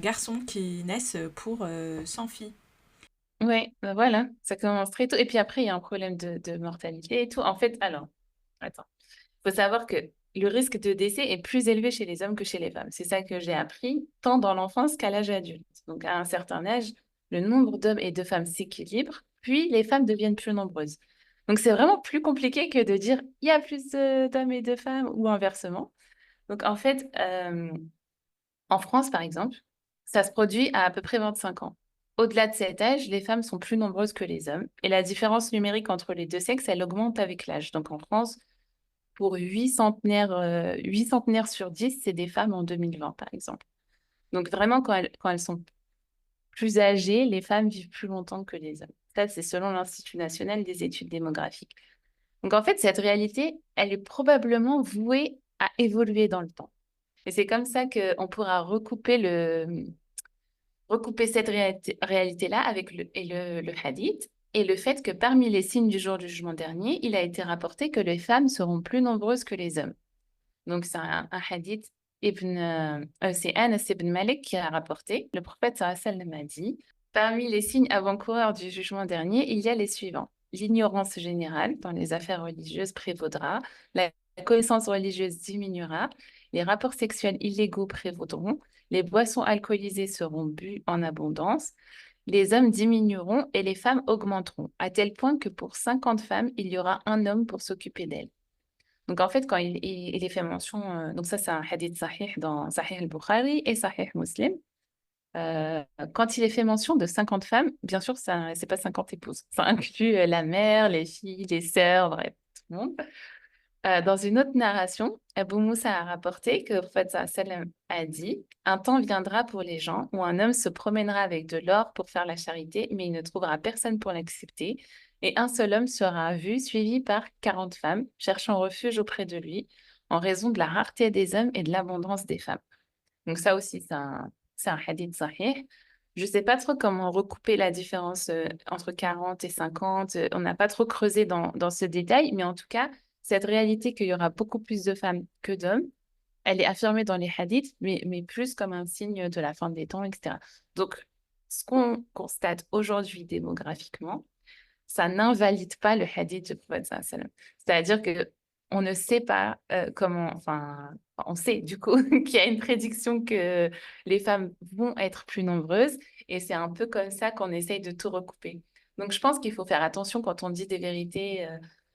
garçons qui naissent pour 100 filles. Oui, voilà, ça commence très tôt. Et puis après, il y a un problème de mortalité et tout. En fait, alors, attends. Il faut savoir que le risque de décès est plus élevé chez les hommes que chez les femmes. C'est ça que j'ai appris, tant dans l'enfance qu'à l'âge adulte. Donc, à un certain âge, le nombre d'hommes et de femmes s'équilibre, puis les femmes deviennent plus nombreuses. Donc, c'est vraiment plus compliqué que de dire il y a plus d'hommes et de femmes ou inversement. Donc, en fait, en France, par exemple, ça se produit à peu près 25 ans. Au-delà de cet âge, les femmes sont plus nombreuses que les hommes. Et la différence numérique entre les deux sexes, elle augmente avec l'âge. Donc, en France, pour 8 centenaires sur 10, c'est des femmes en 2020, par exemple. Donc vraiment, quand elles sont plus âgées, les femmes vivent plus longtemps que les hommes. Ça, c'est selon l'Institut national des études démographiques. Donc en fait, cette réalité, elle est probablement vouée à évoluer dans le temps. Et c'est comme ça qu'on pourra recouper cette réalité-là avec le hadith et le fait que parmi les signes du jour du jugement dernier, il a été rapporté que les femmes seront plus nombreuses que les hommes. Donc, c'est un hadith, c'est Anas ibn Malik qui a rapporté. Le prophète sallallahu alayhi wa sallam a dit, parmi les signes avant-coureurs du jugement dernier, il y a les suivants. L'ignorance générale dans les affaires religieuses prévaudra, la connaissance religieuse diminuera, les rapports sexuels illégaux prévaudront, les boissons alcoolisées seront bues en abondance, les hommes diminueront et les femmes augmenteront, à tel point que pour 50 femmes, il y aura un homme pour s'occuper d'elles. Donc, en fait, quand il est fait mention, donc ça, c'est un hadith sahih dans Sahih al-Bukhari et Sahih Muslim. Quand il est fait mention de 50 femmes, bien sûr, ça, c'est pas 50 épouses. Ça inclut la mère, les filles, les sœurs, bref, tout le monde. Dans une autre narration, Abu Moussa a rapporté que le prophète sallallahu alayhi wa sallam a dit, un temps viendra pour les gens où un homme se promènera avec de l'or pour faire la charité, mais il ne trouvera personne pour l'accepter. Et un seul homme sera vu, suivi par 40 femmes, cherchant refuge auprès de lui, en raison de la rareté des hommes et de l'abondance des femmes. Donc ça aussi, c'est un hadith sahih. Je ne sais pas trop comment recouper la différence entre 40 et 50. On n'a pas trop creusé dans ce détail, mais en tout cas, cette réalité qu'il y aura beaucoup plus de femmes que d'hommes, elle est affirmée dans les hadiths, mais plus comme un signe de la fin des temps, etc. Donc, ce qu'on constate aujourd'hui démographiquement, ça n'invalide pas le hadith du prophète sallallahu alayhi wa sallam. C'est-à-dire que on ne sait pas comment, enfin, on sait du coup qu'il y a une prédiction que les femmes vont être plus nombreuses et c'est un peu comme ça qu'on essaye de tout recouper. Donc je pense qu'il faut faire attention quand on dit des vérités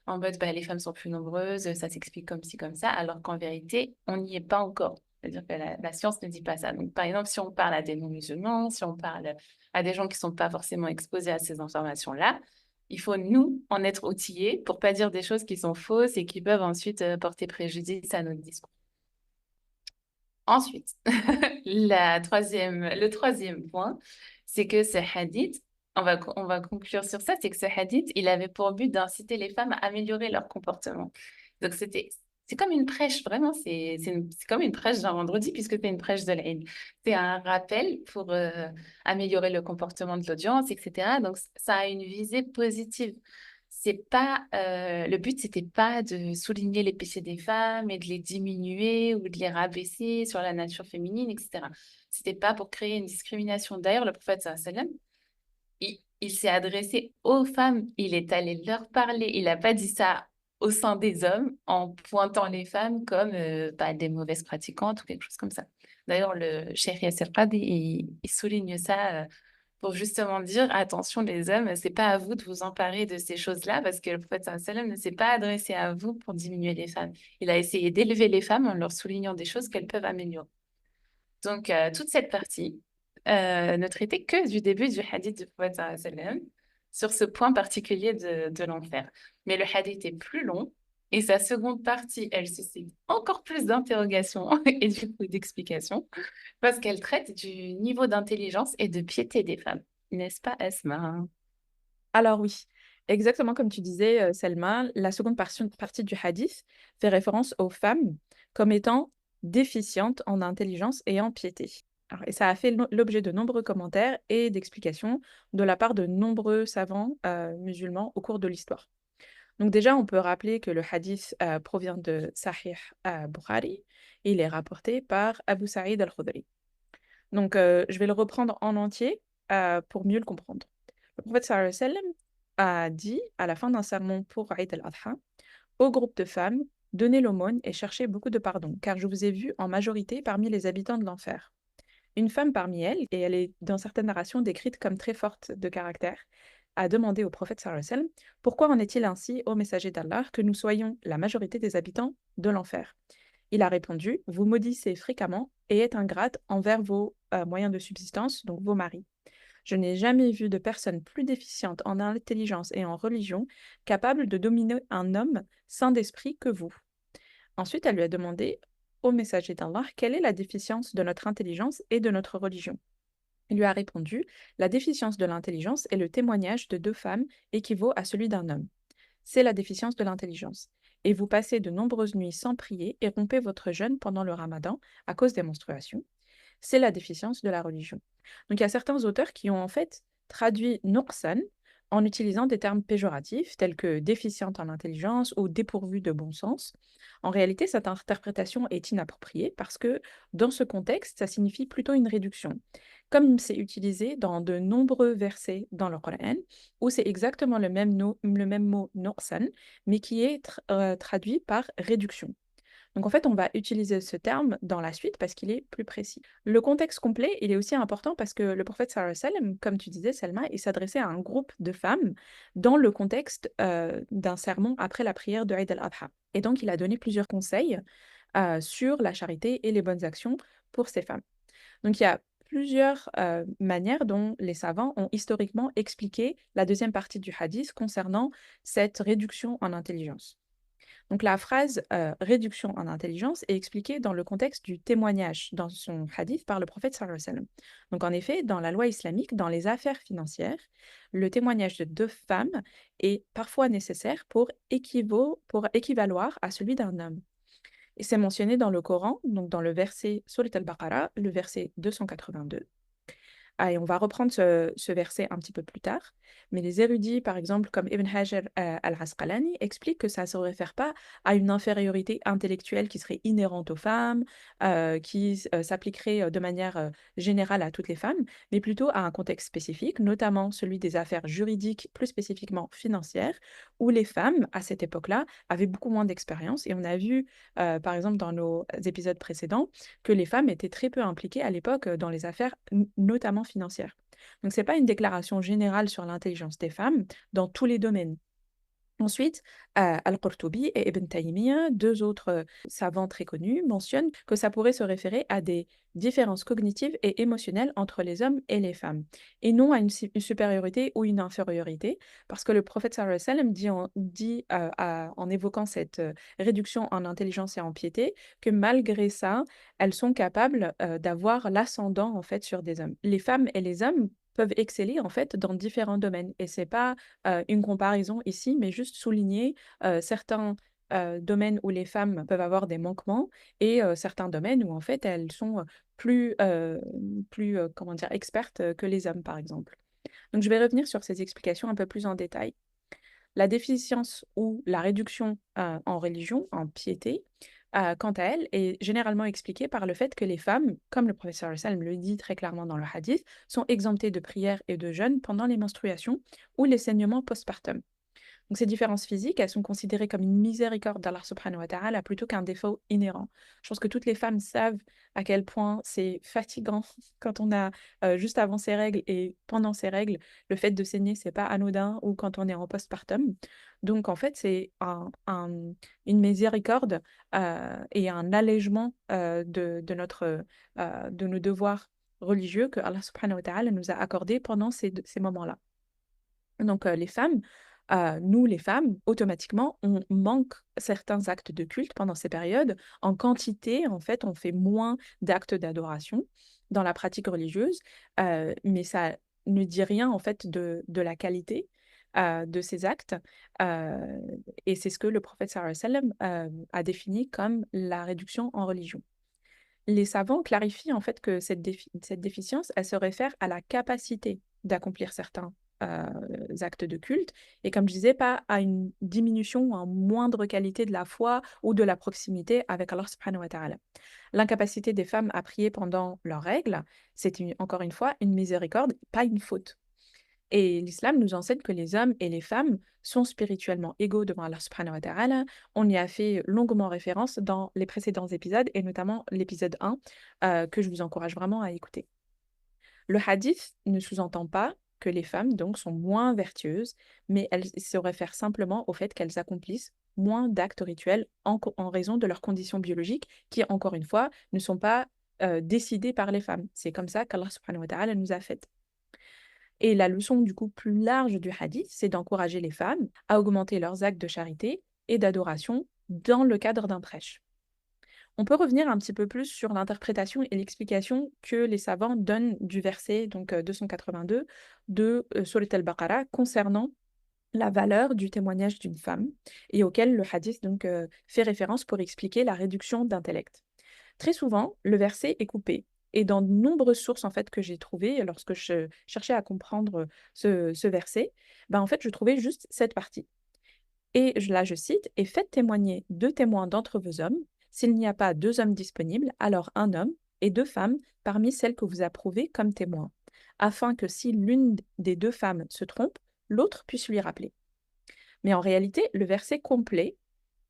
en mode bah, les femmes sont plus nombreuses, ça s'explique comme ci, comme ça, alors qu'en vérité, on n'y est pas encore. C'est-à-dire que la science ne dit pas ça. Donc par exemple, si on parle à des non-musulmans, si on parle à des gens qui ne sont pas forcément exposés à ces informations-là, il faut, nous, en être outillés pour pas dire des choses qui sont fausses et qui peuvent ensuite porter préjudice à notre discours. Ensuite, le troisième point, c'est que ce hadith, on va conclure sur ça, c'est que ce hadith, il avait pour but d'inciter les femmes à améliorer leur comportement. Donc, c'est comme une prêche, vraiment, c'est comme une prêche d'un vendredi puisque c'est une prêche de l'Aïd. C'est un rappel pour améliorer le comportement de l'audience, etc. Donc, ça a une visée positive. C'est pas, le but, c'était pas de souligner les péchés des femmes et de les diminuer ou de les rabaisser sur la nature féminine, etc. C'était pas pour créer une discrimination. D'ailleurs, le prophète sallallahu alayhi wa sallam, il s'est adressé aux femmes, il est allé leur parler, il n'a pas dit ça au sein des hommes en pointant les femmes comme des mauvaises pratiquantes ou quelque chose comme ça. D'ailleurs, le Cheikh Yasser Qadi, il souligne ça pour justement dire, attention les hommes, c'est pas à vous de vous emparer de ces choses-là parce que le prophète sallallahu alayhi wa sallam ne s'est pas adressé à vous pour diminuer les femmes. Il a essayé d'élever les femmes en leur soulignant des choses qu'elles peuvent améliorer. Donc, toute cette partie ne traitait que du début du hadith du prophète sallallahu alayhi wa sallam sur ce point particulier de l'enfer. Mais le hadith est plus long et sa seconde partie, elle suscite encore plus d'interrogations et du coup d'explications parce qu'elle traite du niveau d'intelligence et de piété des femmes. N'est-ce pas, Asma? Alors oui, exactement comme tu disais, Selma, la seconde partie du hadith fait référence aux femmes comme étant déficientes en intelligence et en piété. Et ça a fait l'objet de nombreux commentaires et d'explications de la part de nombreux savants musulmans au cours de l'histoire. Donc déjà, on peut rappeler que le hadith provient de Sahih Bukhari et il est rapporté par Abu Sa'id al-Khudri. Donc je vais le reprendre en entier pour mieux le comprendre. Le prophète sallallahu alayhi wa sallam a dit à la fin d'un sermon pour Eid al-Adha au groupe de femmes: donnez l'aumône et cherchez beaucoup de pardon, car je vous ai vu en majorité parmi les habitants de l'enfer. Une femme parmi elles, et elle est dans certaines narrations décrite comme très forte de caractère, a demandé au prophète sallallahu alayhi wa sallam: pourquoi en est-il ainsi, ô messager d'Allah, que nous soyons la majorité des habitants de l'enfer? Il a répondu: vous maudissez fréquemment et êtes ingrate envers vos moyens de subsistance, donc vos maris. Je n'ai jamais vu de personne plus déficiente en intelligence et en religion capable de dominer un homme saint d'esprit que vous. Ensuite, elle lui a demandé: ô messager d'Allah, quelle est la déficience de notre intelligence et de notre religion? Il lui a répondu: la déficience de l'intelligence et le témoignage de deux femmes équivaut à celui d'un homme. C'est la déficience de l'intelligence. Et vous passez de nombreuses nuits sans prier et rompez votre jeûne pendant le ramadan à cause des menstruations. C'est la déficience de la religion. Donc il y a certains auteurs qui ont en fait traduit nuqsan en utilisant des termes péjoratifs tels que déficiente en intelligence ou dépourvue de bon sens. En réalité, cette interprétation est inappropriée parce que dans ce contexte, ça signifie plutôt une réduction, comme c'est utilisé dans de nombreux versets dans le Coran, où c'est exactement le même mot nuqsan, mais qui est traduit par réduction. Donc en fait, on va utiliser ce terme dans la suite parce qu'il est plus précis. Le contexte complet, il est aussi important parce que le prophète sallallahu alayhi wa sallam, comme tu disais, Selma, il s'adressait à un groupe de femmes dans le contexte d'un sermon après la prière de Eid al-Adha. Et donc, il a donné plusieurs conseils sur la charité et les bonnes actions pour ces femmes. Donc, il y a plusieurs manières dont les savants ont historiquement expliqué la deuxième partie du hadith concernant cette réduction en intelligence. Donc la phrase réduction en intelligence est expliquée dans le contexte du témoignage dans son hadith par le prophète sallallahu alayhi wa sallam. Donc en effet, dans la loi islamique, dans les affaires financières, le témoignage de deux femmes est parfois nécessaire pour équivaloir à celui d'un homme. Et c'est mentionné dans le Coran, donc dans le verset Surat al-Baqarah, le verset 282. Et on va reprendre ce verset un petit peu plus tard. Mais les érudits, par exemple, comme Ibn Hajar al-Asqalani, expliquent que ça ne se réfère pas à une infériorité intellectuelle qui serait inhérente aux femmes, qui s'appliquerait de manière générale à toutes les femmes, mais plutôt à un contexte spécifique, notamment celui des affaires juridiques, plus spécifiquement financières, où les femmes, à cette époque-là, avaient beaucoup moins d'expérience. Et on a vu, par exemple, dans nos épisodes précédents, que les femmes étaient très peu impliquées à l'époque dans les affaires, notamment financières. Donc, ce n'est pas une déclaration générale sur l'intelligence des femmes dans tous les domaines. Ensuite, Al-Qurtubi et Ibn Taymiyyah, deux autres savants très connus, mentionnent que ça pourrait se référer à des différences cognitives et émotionnelles entre les hommes et les femmes, et non à une supériorité ou une infériorité, parce que le prophète sallallahu alayhi wa sallam dit en évoquant cette réduction en intelligence et en piété, que malgré ça, elles sont capables d'avoir l'ascendant en fait sur des hommes. Les femmes et les hommes peuvent exceller en fait dans différents domaines. Et c'est pas une comparaison ici, mais juste souligner certains domaines où les femmes peuvent avoir des manquements et certains domaines où en fait elles sont plus comment dire, expertes que les hommes, par exemple. Donc je vais revenir sur ces explications un peu plus en détail. La déficience ou la réduction en religion, en piété, quant à elle, est généralement expliquée par le fait que les femmes, comme le professeur Sallam le dit très clairement dans le hadith, sont exemptées de prière et de jeûne pendant les menstruations ou les saignements postpartum. Donc ces différences physiques, elles sont considérées comme une miséricorde d'Allah subhanahu wa ta'ala plutôt qu'un défaut inhérent. Je pense que toutes les femmes savent à quel point c'est fatigant quand on a juste avant ses règles et pendant ses règles, le fait de saigner, c'est pas anodin, ou quand on est en postpartum. Donc en fait, c'est une miséricorde et un allègement de nos devoirs religieux que Allah subhanahu wa ta'ala nous a accordé pendant ces moments-là. Donc les femmes, nous les femmes, automatiquement, on manque certains actes de culte pendant ces périodes. En quantité, en fait, on fait moins d'actes d'adoration dans la pratique religieuse, mais ça ne dit rien en fait de la qualité de ces actes. euh, et c'est ce que le prophète sallallahu alayhi wa sallam a défini comme la réduction en religion. Les savants clarifient en fait que cette déficience, elle se réfère à la capacité d'accomplir certains actes de culte, et comme je disais, pas à une diminution ou une moindre qualité de la foi ou de la proximité avec Allah subhanahu wa ta'ala. L'incapacité des femmes à prier pendant leurs règles, c'est encore une fois une miséricorde, pas une faute. Et l'islam nous enseigne que les hommes et les femmes sont spirituellement égaux devant Allah subhanahu wa ta'ala. On y a fait longuement référence dans les précédents épisodes, et notamment l'épisode 1, que je vous encourage vraiment à écouter. Le hadith ne sous-entend pas que les femmes donc sont moins vertueuses, mais elle se réfère simplement au fait qu'elles accomplissent moins d'actes rituels en raison de leurs conditions biologiques qui, encore une fois, ne sont pas décidées par les femmes. C'est comme ça qu'Allah subhanahu wa ta'ala nous a faites. Et la leçon du coup plus large du hadith, c'est d'encourager les femmes à augmenter leurs actes de charité et d'adoration dans le cadre d'un prêche. On peut revenir un petit peu plus sur l'interprétation et l'explication que les savants donnent du verset 282 de Surat al-Baqarah concernant la valeur du témoignage d'une femme, et auquel le hadith fait référence pour expliquer la réduction d'intellect. Très souvent, le verset est coupé. Et dans de nombreuses sources en fait que j'ai trouvées lorsque je cherchais à comprendre ce verset, en fait, je trouvais juste cette partie. Et là, je cite, « Et faites témoigner 2 témoins d'entre vos hommes. S'il n'y a pas 2 hommes disponibles, alors 1 homme et 2 femmes parmi celles que vous approuvez comme témoins, afin que si l'une des 2 femmes se trompe, l'autre puisse lui rappeler. » Mais en réalité, le verset complet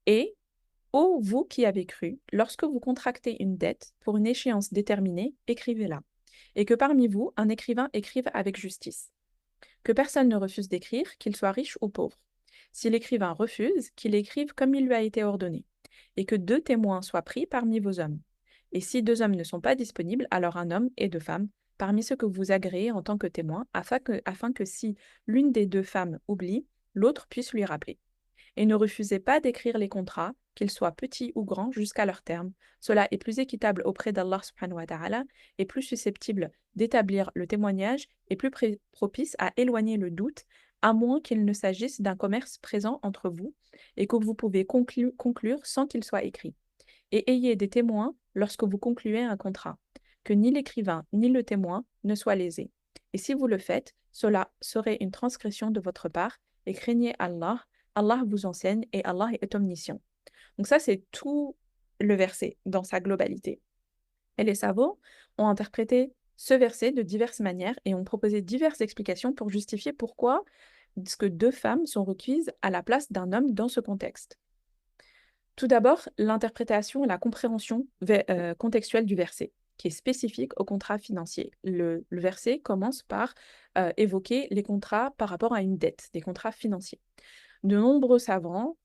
est « Ô vous qui avez cru, lorsque vous contractez une dette pour une échéance déterminée, écrivez-la, et que parmi vous, un écrivain écrive avec justice. Que personne ne refuse d'écrire, qu'il soit riche ou pauvre. Si l'écrivain refuse, qu'il écrive comme il lui a été ordonné, et que 2 témoins soient pris parmi vos hommes. Et si 2 hommes ne sont pas disponibles, alors 1 homme et 2 femmes, parmi ceux que vous agréez en tant que témoins, afin que si l'une des 2 femmes oublie, l'autre puisse lui rappeler. Et ne refusez pas d'écrire les contrats, qu'ils soient petits ou grands, jusqu'à leur terme. Cela est plus équitable auprès d'Allah subhanahu wa ta'ala et plus susceptible d'établir le témoignage et plus propice à éloigner le doute, à moins qu'il ne s'agisse d'un commerce présent entre vous et que vous pouvez conclure sans qu'il soit écrit. Et ayez des témoins lorsque vous concluez un contrat, que ni l'écrivain ni le témoin ne soient lésés. Et si vous le faites, cela serait une transgression de votre part, et craignez Allah. Allah vous enseigne et Allah est omniscient. Donc ça, c'est tout le verset dans sa globalité. Et les savants ont interprété ce verset de diverses manières et ont proposé diverses explications pour justifier pourquoi est-ce que 2 femmes sont requises à la place d'un homme dans ce contexte. Tout d'abord, l'interprétation et la compréhension contextuelle du verset, qui est spécifique au contrat financier. Le verset commence par évoquer les contrats par rapport à une dette, des contrats financiers. De nombreux savants,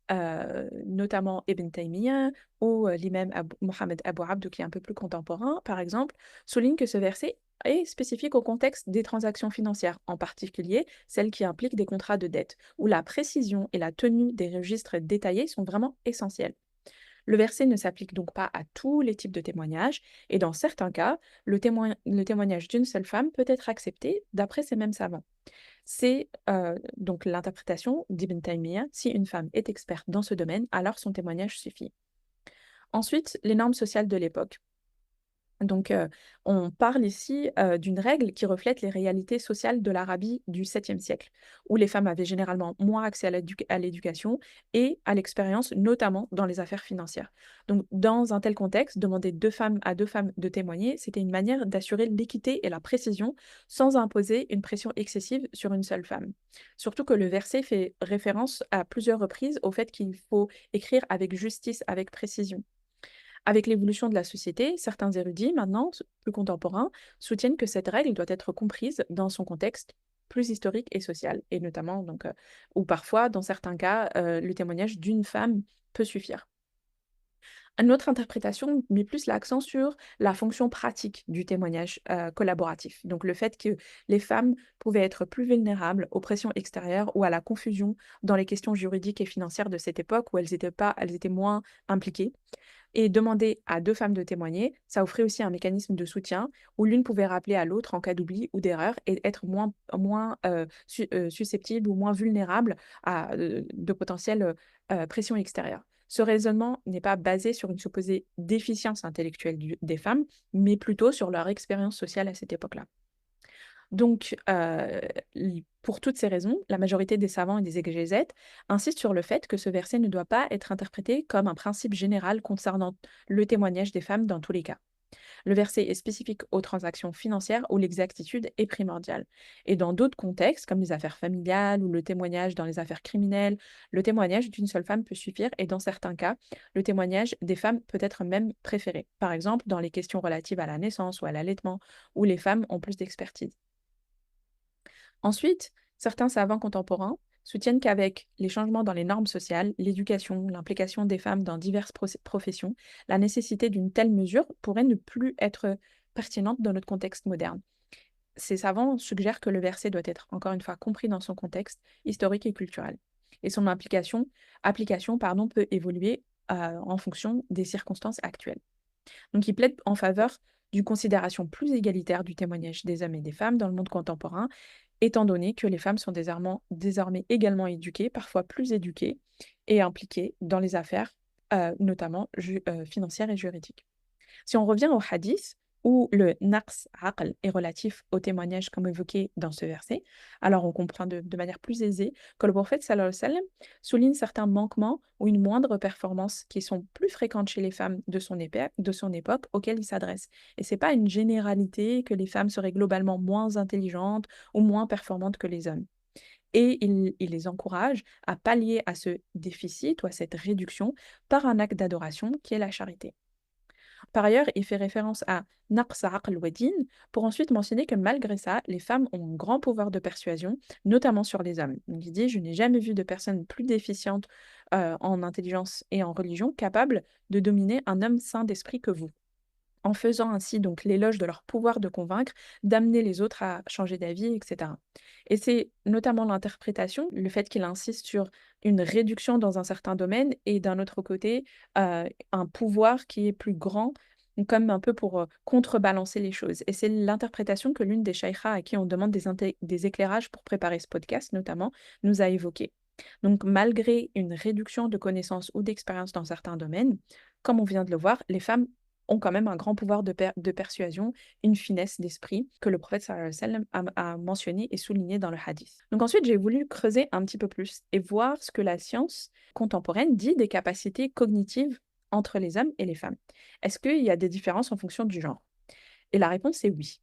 notamment Ibn Taymiyyah ou l'imam Mohammed Abu Abd, qui est un peu plus contemporain, par exemple, soulignent que ce verset est spécifique au contexte des transactions financières, en particulier celles qui impliquent des contrats de dette, où la précision et la tenue des registres détaillés sont vraiment essentielles. Le verset ne s'applique donc pas à tous les types de témoignages, et dans certains cas, le témoignage d'une seule femme peut être accepté d'après ces mêmes savants. C'est donc l'interprétation d'Ibn Taymiyyah. Si une femme est experte dans ce domaine, alors son témoignage suffit. Ensuite, les normes sociales de l'époque. Donc, on parle ici d'une règle qui reflète les réalités sociales de l'Arabie du 7e siècle, où les femmes avaient généralement moins accès à l'éducation et à l'expérience, notamment dans les affaires financières. Donc, dans un tel contexte, demander à deux femmes de témoigner, c'était une manière d'assurer l'équité et la précision sans imposer une pression excessive sur une seule femme. Surtout que le verset fait référence à plusieurs reprises au fait qu'il faut écrire avec justice, avec précision. Avec l'évolution de la société, certains érudits, maintenant plus contemporains, soutiennent que cette règle doit être comprise dans son contexte plus historique et social, et notamment, donc, ou parfois, dans certains cas, le témoignage d'une femme peut suffire. Une autre interprétation met plus l'accent sur la fonction pratique du témoignage collaboratif. Donc le fait que les femmes pouvaient être plus vulnérables aux pressions extérieures ou à la confusion dans les questions juridiques et financières de cette époque où elles étaient moins impliquées. Et demander à deux femmes de témoigner, ça offrait aussi un mécanisme de soutien où l'une pouvait rappeler à l'autre en cas d'oubli ou d'erreur et être moins susceptible ou moins vulnérable à de potentielles pressions extérieures. Ce raisonnement n'est pas basé sur une supposée déficience intellectuelle des femmes, mais plutôt sur leur expérience sociale à cette époque-là. Donc, pour toutes ces raisons, la majorité des savants et des exégètes insistent sur le fait que ce verset ne doit pas être interprété comme un principe général concernant le témoignage des femmes dans tous les cas. Le verset est spécifique aux transactions financières où l'exactitude est primordiale. Et dans d'autres contextes, comme les affaires familiales ou le témoignage dans les affaires criminelles, le témoignage d'une seule femme peut suffire et dans certains cas, le témoignage des femmes peut être même préféré. Par exemple, dans les questions relatives à la naissance ou à l'allaitement, où les femmes ont plus d'expertise. Ensuite, certains savants contemporains soutiennent qu'avec les changements dans les normes sociales, l'éducation, l'implication des femmes dans diverses professions, la nécessité d'une telle mesure pourrait ne plus être pertinente dans notre contexte moderne. Ces savants suggèrent que le verset doit être, encore une fois, compris dans son contexte historique et culturel. Et son application peut évoluer en fonction des circonstances actuelles. Donc, il plaide en faveur d'une considération plus égalitaire du témoignage des hommes et des femmes dans le monde contemporain, étant donné que les femmes sont désormais également éduquées, parfois plus éduquées et impliquées dans les affaires, notamment financières et juridiques. Si on revient au hadith, où le naqs aql est relatif au témoignage comme évoqué dans ce verset, alors on comprend de manière plus aisée que le prophète sallallahu alayhi wa sallam souligne certains manquements ou une moindre performance qui sont plus fréquentes chez les femmes de son époque auxquelles il s'adresse. Et ce n'est pas une généralité que les femmes seraient globalement moins intelligentes ou moins performantes que les hommes. Et il les encourage à pallier à ce déficit ou à cette réduction par un acte d'adoration qui est la charité. Par ailleurs, il fait référence à Naqs aql wa din pour ensuite mentionner que malgré ça, les femmes ont un grand pouvoir de persuasion, notamment sur les hommes. Donc il dit, je n'ai jamais vu de personne plus déficiente en intelligence et en religion capable de dominer un homme sain d'esprit que vous, en faisant ainsi donc l'éloge de leur pouvoir de convaincre, d'amener les autres à changer d'avis, etc. Et c'est notamment l'interprétation, le fait qu'il insiste sur une réduction dans un certain domaine et d'un autre côté, un pouvoir qui est plus grand, comme un peu pour contrebalancer les choses. Et c'est l'interprétation que l'une des shaykha à qui on demande des éclairages pour préparer ce podcast, notamment, nous a évoqué. Donc, malgré une réduction de connaissances ou d'expérience dans certains domaines, comme on vient de le voir, les femmes ont quand même un grand pouvoir de persuasion, une finesse d'esprit que le prophète sallallahu alayhi wa sallam a mentionné et souligné dans le hadith. Donc ensuite, j'ai voulu creuser un petit peu plus et voir ce que la science contemporaine dit des capacités cognitives entre les hommes et les femmes. Est-ce qu'il y a des différences en fonction du genre? Et la réponse est oui.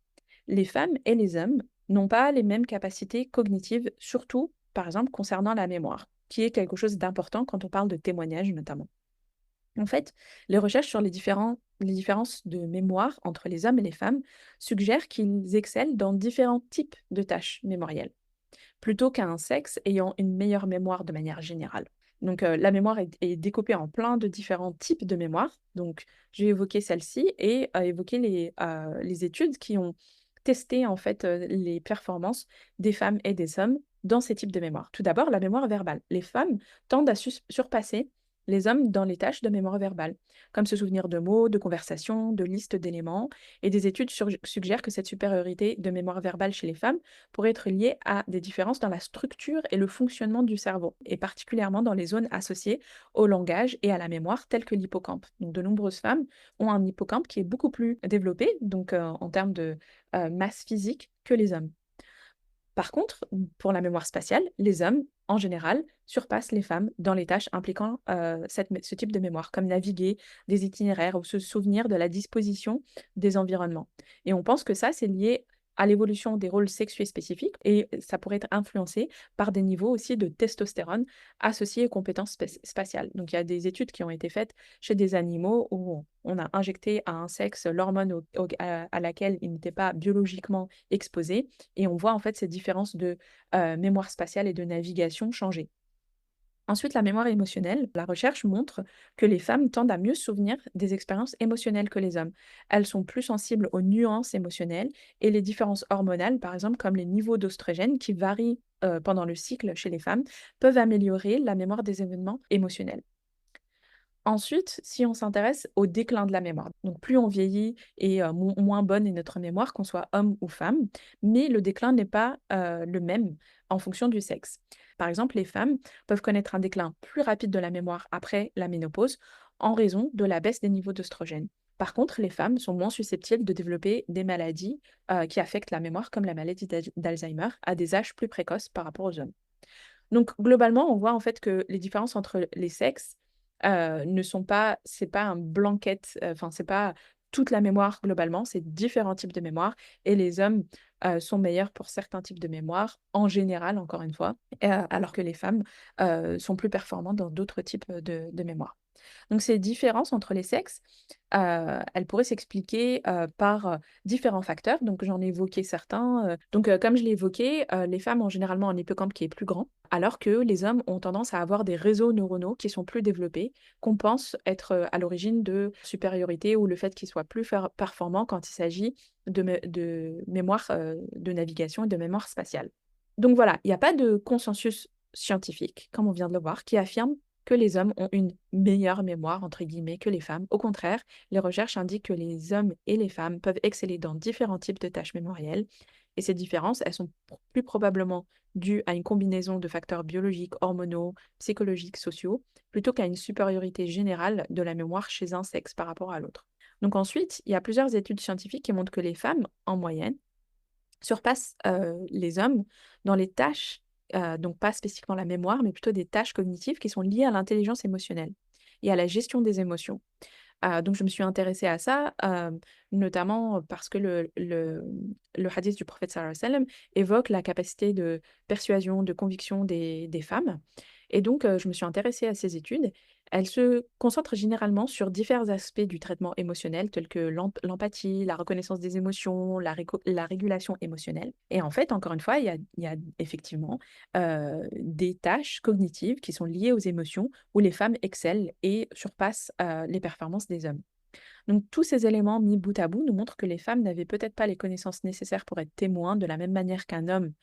Les femmes et les hommes n'ont pas les mêmes capacités cognitives, surtout, par exemple, concernant la mémoire, qui est quelque chose d'important quand on parle de témoignage notamment. En fait, les recherches sur les différences de mémoire entre les hommes et les femmes suggèrent qu'ils excellent dans différents types de tâches mémorielles, plutôt qu'un sexe ayant une meilleure mémoire de manière générale. Donc la mémoire est découpée en plein de différents types de mémoire. Donc j'ai évoqué celle-ci et évoqué les études qui ont testé en fait les performances des femmes et des hommes dans ces types de mémoire. Tout d'abord, la mémoire verbale. Les femmes tendent à surpasser les hommes dans les tâches de mémoire verbale, comme se souvenir de mots, de conversations, de listes d'éléments. Et des études suggèrent que cette supériorité de mémoire verbale chez les femmes pourrait être liée à des différences dans la structure et le fonctionnement du cerveau, et particulièrement dans les zones associées au langage et à la mémoire, telles que l'hippocampe. Donc, de nombreuses femmes ont un hippocampe qui est beaucoup plus développé, donc en termes de masse physique, que les hommes. Par contre, pour la mémoire spatiale, les hommes, en général, surpassent les femmes dans les tâches impliquant ce type de mémoire, comme naviguer des itinéraires ou se souvenir de la disposition des environnements. Et on pense que ça, c'est lié à l'évolution des rôles sexués spécifiques et ça pourrait être influencé par des niveaux aussi de testostérone associés aux compétences spatiales. Donc il y a des études qui ont été faites chez des animaux où on a injecté à un sexe l'hormone à laquelle il n'était pas biologiquement exposé et on voit en fait ces différences de mémoire spatiale et de navigation changer. Ensuite, la mémoire émotionnelle. La recherche montre que les femmes tendent à mieux se souvenir des expériences émotionnelles que les hommes. Elles sont plus sensibles aux nuances émotionnelles et les différences hormonales, par exemple comme les niveaux d'oestrogène qui varient pendant le cycle chez les femmes, peuvent améliorer la mémoire des événements émotionnels. Ensuite, si on s'intéresse au déclin de la mémoire, donc plus on vieillit et moins bonne est notre mémoire, qu'on soit homme ou femme, mais le déclin n'est pas le même en fonction du sexe. Par exemple, les femmes peuvent connaître un déclin plus rapide de la mémoire après la ménopause en raison de la baisse des niveaux d'œstrogène. Par contre, les femmes sont moins susceptibles de développer des maladies qui affectent la mémoire, comme la maladie d'Alzheimer, à des âges plus précoces par rapport aux hommes. Donc, globalement, on voit en fait que les différences entre les sexes ne sont pas, c'est pas un blanket, enfin, c'est pas toute la mémoire globalement, c'est différents types de mémoire et les hommes sont meilleurs pour certains types de mémoire, en général, encore une fois, alors que les femmes sont plus performantes dans d'autres types de mémoire. Donc ces différences entre les sexes, elles pourraient s'expliquer par différents facteurs. Donc j'en ai évoqué certains. Donc comme je l'ai évoqué, les femmes ont généralement un hippocampe qui est plus grand, alors que les hommes ont tendance à avoir des réseaux neuronaux qui sont plus développés, qu'on pense être à l'origine de supériorité ou le fait qu'ils soient plus performants quand il s'agit de mémoire de navigation et de mémoire spatiale. Donc voilà, il n'y a pas de consensus scientifique, comme on vient de le voir, qui affirme que les hommes ont une meilleure mémoire, entre guillemets, que les femmes. Au contraire, les recherches indiquent que les hommes et les femmes peuvent exceller dans différents types de tâches mémorielles. Et ces différences, elles sont plus probablement dues à une combinaison de facteurs biologiques, hormonaux, psychologiques, sociaux, plutôt qu'à une supériorité générale de la mémoire chez un sexe par rapport à l'autre. Donc ensuite, il y a plusieurs études scientifiques qui montrent que les femmes, en moyenne, surpassent les hommes dans les tâches, donc pas spécifiquement la mémoire, mais plutôt des tâches cognitives qui sont liées à l'intelligence émotionnelle et à la gestion des émotions. Donc je me suis intéressée à ça, notamment parce que le hadith du prophète sallallahu alayhi wa sallam évoque la capacité de persuasion, de conviction des femmes. Et donc je me suis intéressée à ces études. Elles se concentrent généralement sur divers aspects du traitement émotionnel, tels que l'empathie, la reconnaissance des émotions, la régulation émotionnelle. Et en fait, encore une fois, il y a effectivement des tâches cognitives qui sont liées aux émotions où les femmes excellent et surpassent les performances des hommes. Donc tous ces éléments mis bout à bout nous montrent que les femmes n'avaient peut-être pas les connaissances nécessaires pour être témoins de la même manière qu'un homme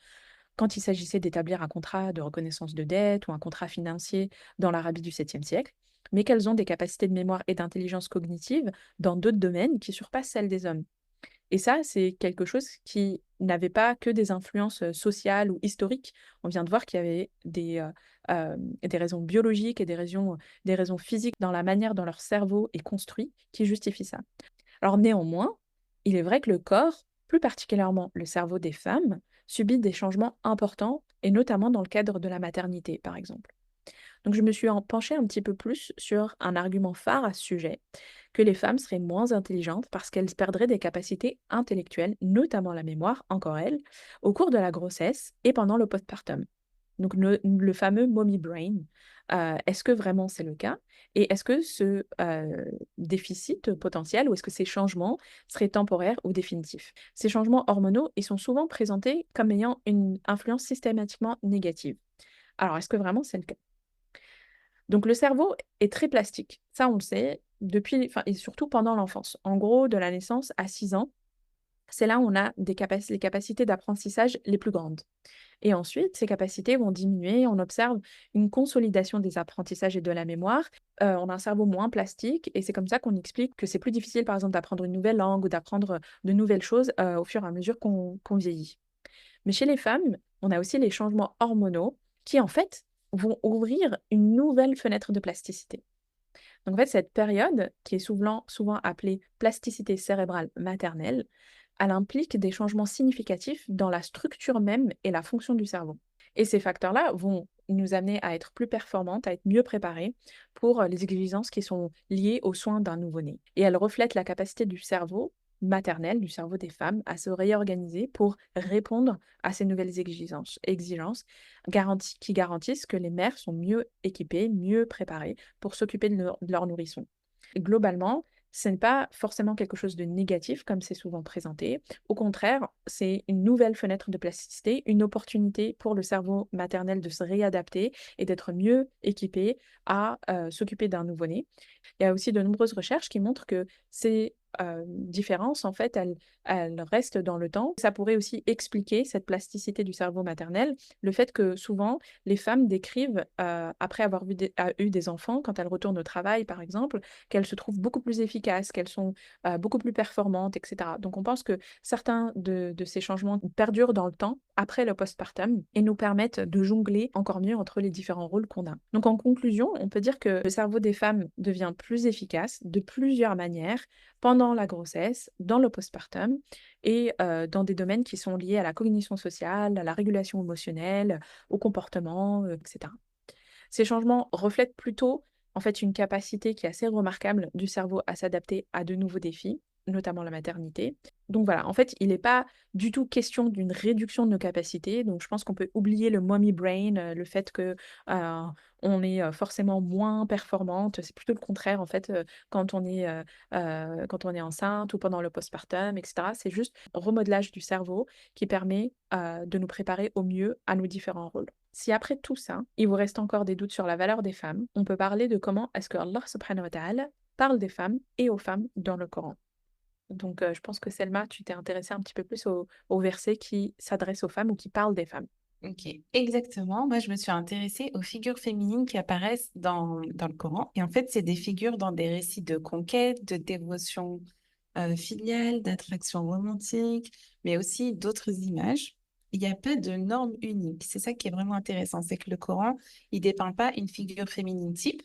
quand il s'agissait d'établir un contrat de reconnaissance de dette ou un contrat financier dans l'Arabie du 7e siècle, mais qu'elles ont des capacités de mémoire et d'intelligence cognitive dans d'autres domaines qui surpassent celles des hommes. Et ça, c'est quelque chose qui n'avait pas que des influences sociales ou historiques. On vient de voir qu'il y avait des raisons biologiques et des raisons physiques dans la manière dont leur cerveau est construit qui justifient ça. Alors néanmoins, il est vrai que le corps, plus particulièrement le cerveau des femmes, subit des changements importants, et notamment dans le cadre de la maternité, par exemple. Donc je me suis penchée un petit peu plus sur un argument phare à ce sujet, que les femmes seraient moins intelligentes parce qu'elles perdraient des capacités intellectuelles, notamment la mémoire, encore elles, au cours de la grossesse et pendant le postpartum. Donc le fameux mommy brain. Est-ce que vraiment c'est le cas? Et est-ce que ce déficit potentiel ou est-ce que ces changements seraient temporaires ou définitifs? Ces changements hormonaux, ils sont souvent présentés comme ayant une influence systématiquement négative. Alors, est-ce que vraiment c'est le cas? Donc le cerveau est très plastique, ça on le sait, et surtout pendant l'enfance. En gros, de la naissance à 6 ans, c'est là où on a les capacités d'apprentissage les plus grandes. Et ensuite, ces capacités vont diminuer, on observe une consolidation des apprentissages et de la mémoire, on a un cerveau moins plastique et c'est comme ça qu'on explique que c'est plus difficile, par exemple, d'apprendre une nouvelle langue ou d'apprendre de nouvelles choses, au fur et à mesure qu'on vieillit. Mais chez les femmes, on a aussi les changements hormonaux qui, en fait, vont ouvrir une nouvelle fenêtre de plasticité. Donc, en fait, cette période, qui est souvent appelée plasticité cérébrale maternelle, elle implique des changements significatifs dans la structure même et la fonction du cerveau. Et ces facteurs-là vont nous amener à être plus performantes, à être mieux préparées pour les exigences qui sont liées aux soins d'un nouveau-né. Et elles reflètent la capacité du cerveau maternel, du cerveau des femmes, à se réorganiser pour répondre à ces nouvelles exigences qui garantissent que les mères sont mieux équipées, mieux préparées pour s'occuper de leur nourrisson. Et globalement, ce n'est pas forcément quelque chose de négatif comme c'est souvent présenté. Au contraire, c'est une nouvelle fenêtre de plasticité, une opportunité pour le cerveau maternel de se réadapter et d'être mieux équipé à s'occuper d'un nouveau-né. Il y a aussi de nombreuses recherches qui montrent que ces différences, en fait, elles restent dans le temps. Ça pourrait aussi expliquer cette plasticité du cerveau maternel, le fait que souvent, les femmes décrivent, après avoir eu des enfants, quand elles retournent au travail, par exemple, qu'elles se trouvent beaucoup plus efficaces, qu'elles sont beaucoup plus performantes, etc. Donc, on pense que certains de ces changements perdurent dans le temps, après le postpartum, et nous permettent de jongler encore mieux entre les différents rôles qu'on a. Donc, en conclusion, on peut dire que le cerveau des femmes devient plus efficace de plusieurs manières pendant la grossesse, dans le postpartum et dans des domaines qui sont liés à la cognition sociale, à la régulation émotionnelle, au comportement, etc. Ces changements reflètent plutôt en fait une capacité qui est assez remarquable du cerveau à s'adapter à de nouveaux défis, notamment la maternité. Donc voilà, en fait, il n'est pas du tout question d'une réduction de nos capacités. Donc je pense qu'on peut oublier le mommy brain, le fait que on est forcément moins performante. C'est plutôt le contraire en fait quand quand on est enceinte ou pendant le postpartum, etc. C'est juste un remodelage du cerveau qui permet de nous préparer au mieux à nos différents rôles. Si après tout ça, il vous reste encore des doutes sur la valeur des femmes, on peut parler de comment est-ce que Allah subhanahu wa ta'ala parle des femmes et aux femmes dans le Coran. Donc, je pense que Selma, tu t'es intéressée un petit peu plus au verset qui s'adresse aux femmes ou qui parle des femmes. Ok, exactement. Moi, je me suis intéressée aux figures féminines qui apparaissent dans le Coran. Et en fait, c'est des figures dans des récits de conquête, de dévotion filiale, d'attraction romantique, mais aussi d'autres images. Il n'y a pas de norme unique. C'est ça qui est vraiment intéressant. C'est que le Coran, il dépeint pas une figure féminine type.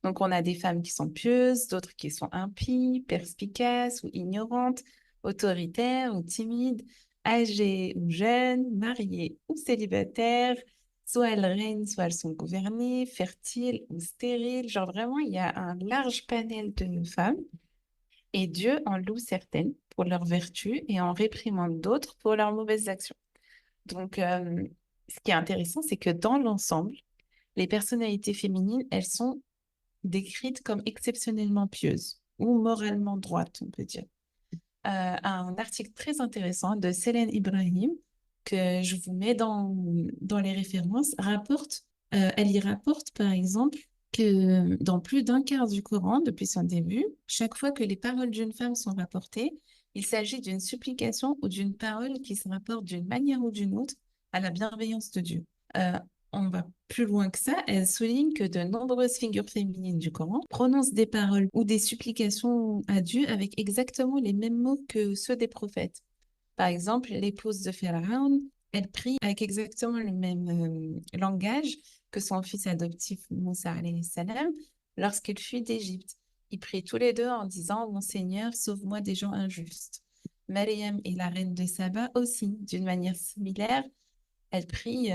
Donc, on a des femmes qui sont pieuses, d'autres qui sont impies, perspicaces ou ignorantes, autoritaires ou timides, âgées ou jeunes, mariées ou célibataires. Soit elles règnent, soit elles sont gouvernées, fertiles ou stériles. Genre vraiment, il y a un large panel de femmes. Et Dieu en loue certaines pour leurs vertus et en réprimande d'autres pour leurs mauvaises actions. Donc, ce qui est intéressant, c'est que dans l'ensemble, les personnalités féminines, elles sont décrites comme exceptionnellement pieuses ou moralement droites, on peut dire. Un article très intéressant de Célène Ibrahim, que je vous mets dans les références, elle y rapporte par exemple que dans plus d'un quart du Coran, depuis son début, chaque fois que les paroles d'une femme sont rapportées, il s'agit d'une supplication ou d'une parole qui se rapporte d'une manière ou d'une autre à la bienveillance de Dieu. On va plus loin que ça, elle souligne que de nombreuses figures féminines du Coran prononcent des paroles ou des supplications à Dieu avec exactement les mêmes mots que ceux des prophètes. Par exemple, l'épouse de Pharaon, elle prie avec exactement le même langage que son fils adoptif Moussa alayhi salam lorsqu'il fuit d'Égypte. Ils prient tous les deux en disant « Mon Seigneur, sauve-moi des gens injustes ». Maryam et la reine de Saba aussi, d'une manière similaire, elle prie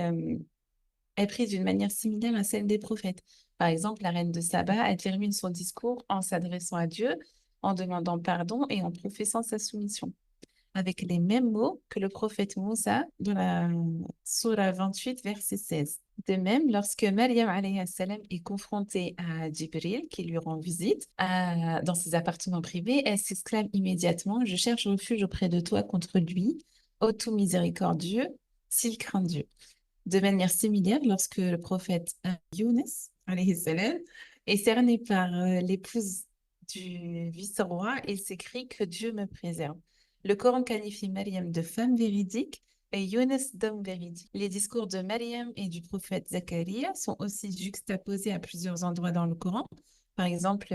d'une manière similaire à celle des prophètes. Par exemple, la reine de Saba, elle termine son discours en s'adressant à Dieu, en demandant pardon et en professant sa soumission, avec les mêmes mots que le prophète Moussa dans la Sourate 28, verset 16. De même, lorsque Maryam alayhi salam est confrontée à Jibril, qui lui rend visite dans ses appartements privés, elle s'exclame immédiatement « Je cherche refuge auprès de toi contre lui, ô tout miséricordieux, s'il craint Dieu ». De manière similaire, lorsque le prophète Younes alayhi salam est cerné par l'épouse du vice-roi, il s'écrie que Dieu me préserve. Le Coran qualifie Maryam de femme véridique et Younes d'homme véridique. Les discours de Maryam et du prophète Zacharia sont aussi juxtaposés à plusieurs endroits dans le Coran. Par exemple,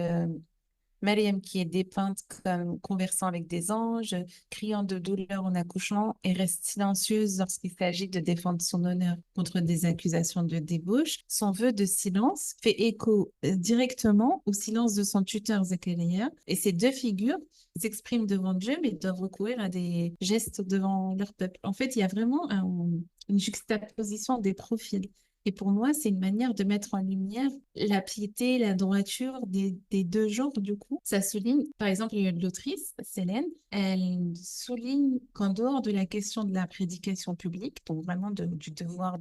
Maryam qui est dépeinte comme conversant avec des anges, criant de douleur en accouchant et reste silencieuse lorsqu'il s'agit de défendre son honneur contre des accusations de débauche. Son vœu de silence fait écho directement au silence de son tuteur Zacharia. Et ces deux figures s'expriment devant Dieu, mais doivent recourir à des gestes devant leur peuple. En fait, il y a vraiment une juxtaposition des profils. Et pour moi, c'est une manière de mettre en lumière la piété, la droiture des deux genres, du coup. Ça souligne, par exemple, l'autrice, Célène, elle souligne qu'en dehors de la question de la prédication publique, donc vraiment du devoir